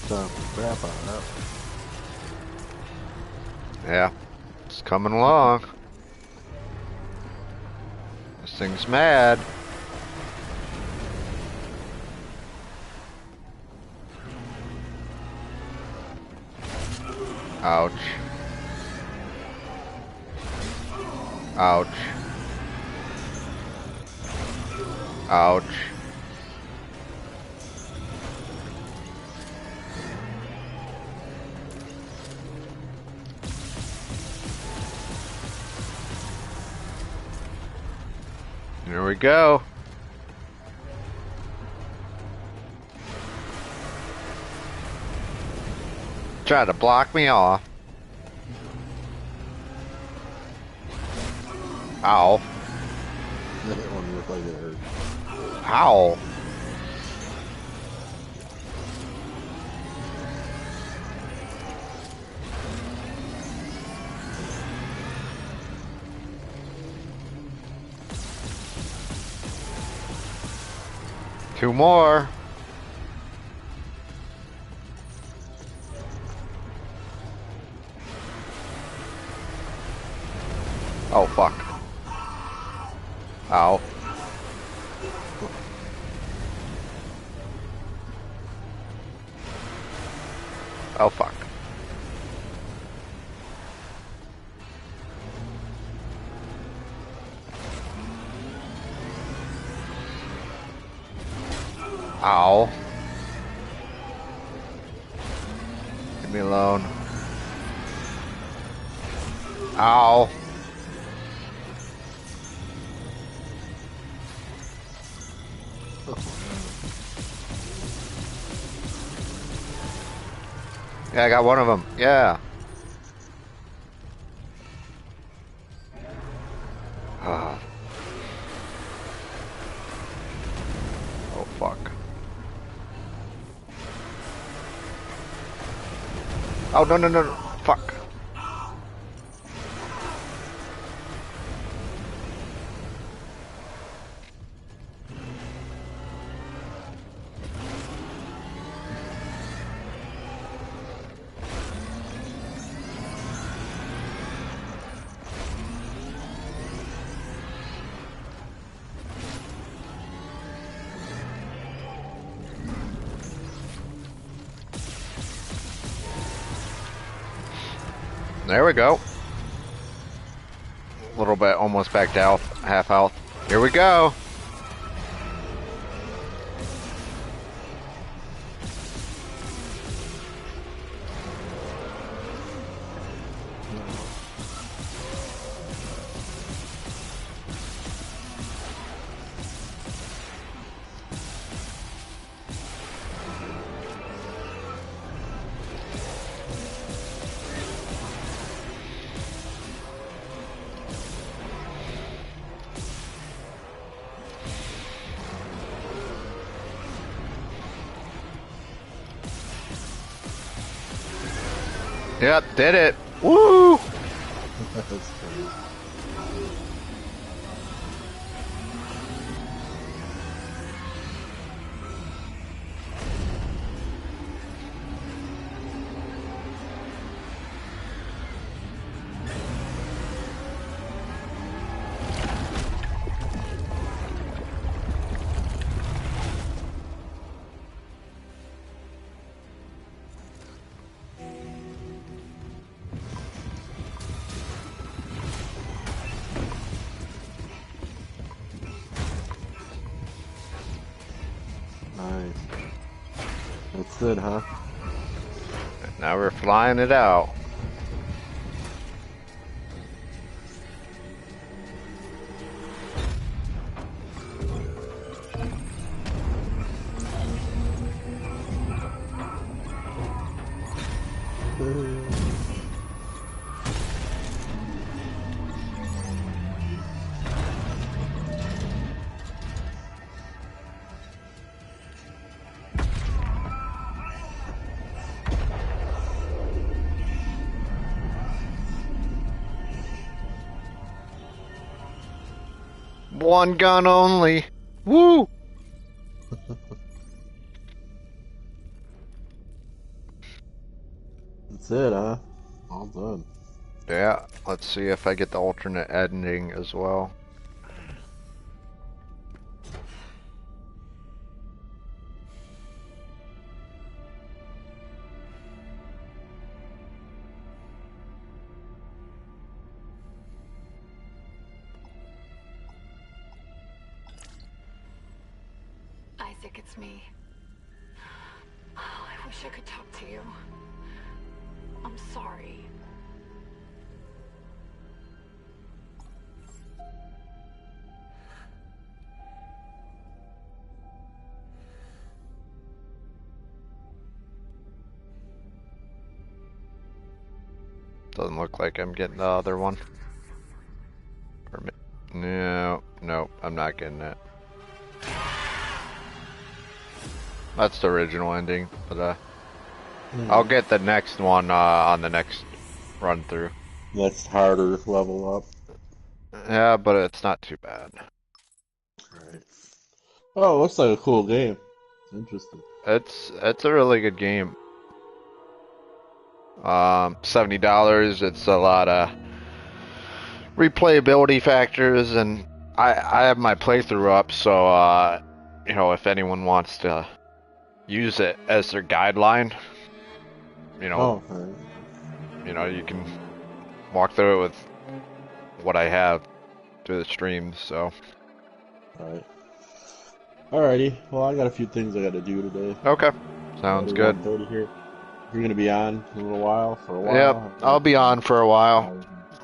Time to wrap on up. Yeah, it's coming along. This thing's mad. Ouch. Ouch. Ouch. Here we go. Try to block me off. Ow. That one looked like it hurt. Ow. Two more. Oh, fuck. Ow. Oh, fuck. Ow. Leave me alone. Ow. Yeah, I got one of them. Yeah. Ah. Oh, fuck. Oh, no, no, no, no. Fuck. There we go. A little bit, almost back to health, half health. Here we go. Yep, did it. Woo! That's crazy. That's it, huh? Now we're flying it out. One gun only. Woo! That's it, huh? All done. Yeah, let's see if I get the alternate ending as well. Isaac, it's me. Oh, I wish I could talk to you. I'm sorry. Doesn't look like I'm getting the other one. No, no, I'm not getting it. That's the original ending, but I'll get the next one on the next run through. Next harder level up. Yeah, but it's not too bad. Alright. Oh, it looks like a cool game. Interesting. It's a really good game. $70. It's a lot of replayability factors, and I have my playthrough up, so you know, if anyone wants to use it as their guideline, you know, you can walk through it with what I have through the streams. So. Alright. Alrighty. Well, I got a few things I got to do today. Okay. Sounds good. 1:30 here. You're gonna be on a little while for a while. Yep, I'll be on for a while.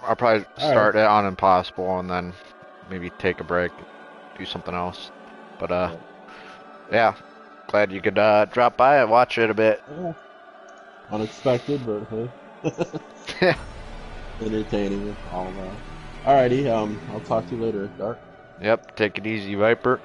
I'll probably start it on Impossible and then maybe take a break, do something else. But yeah, glad you could drop by and watch it a bit. Yeah. Unexpected, but hey, entertaining all that. Alrighty, I'll talk to you later, Dark. Yep, take it easy, Viper.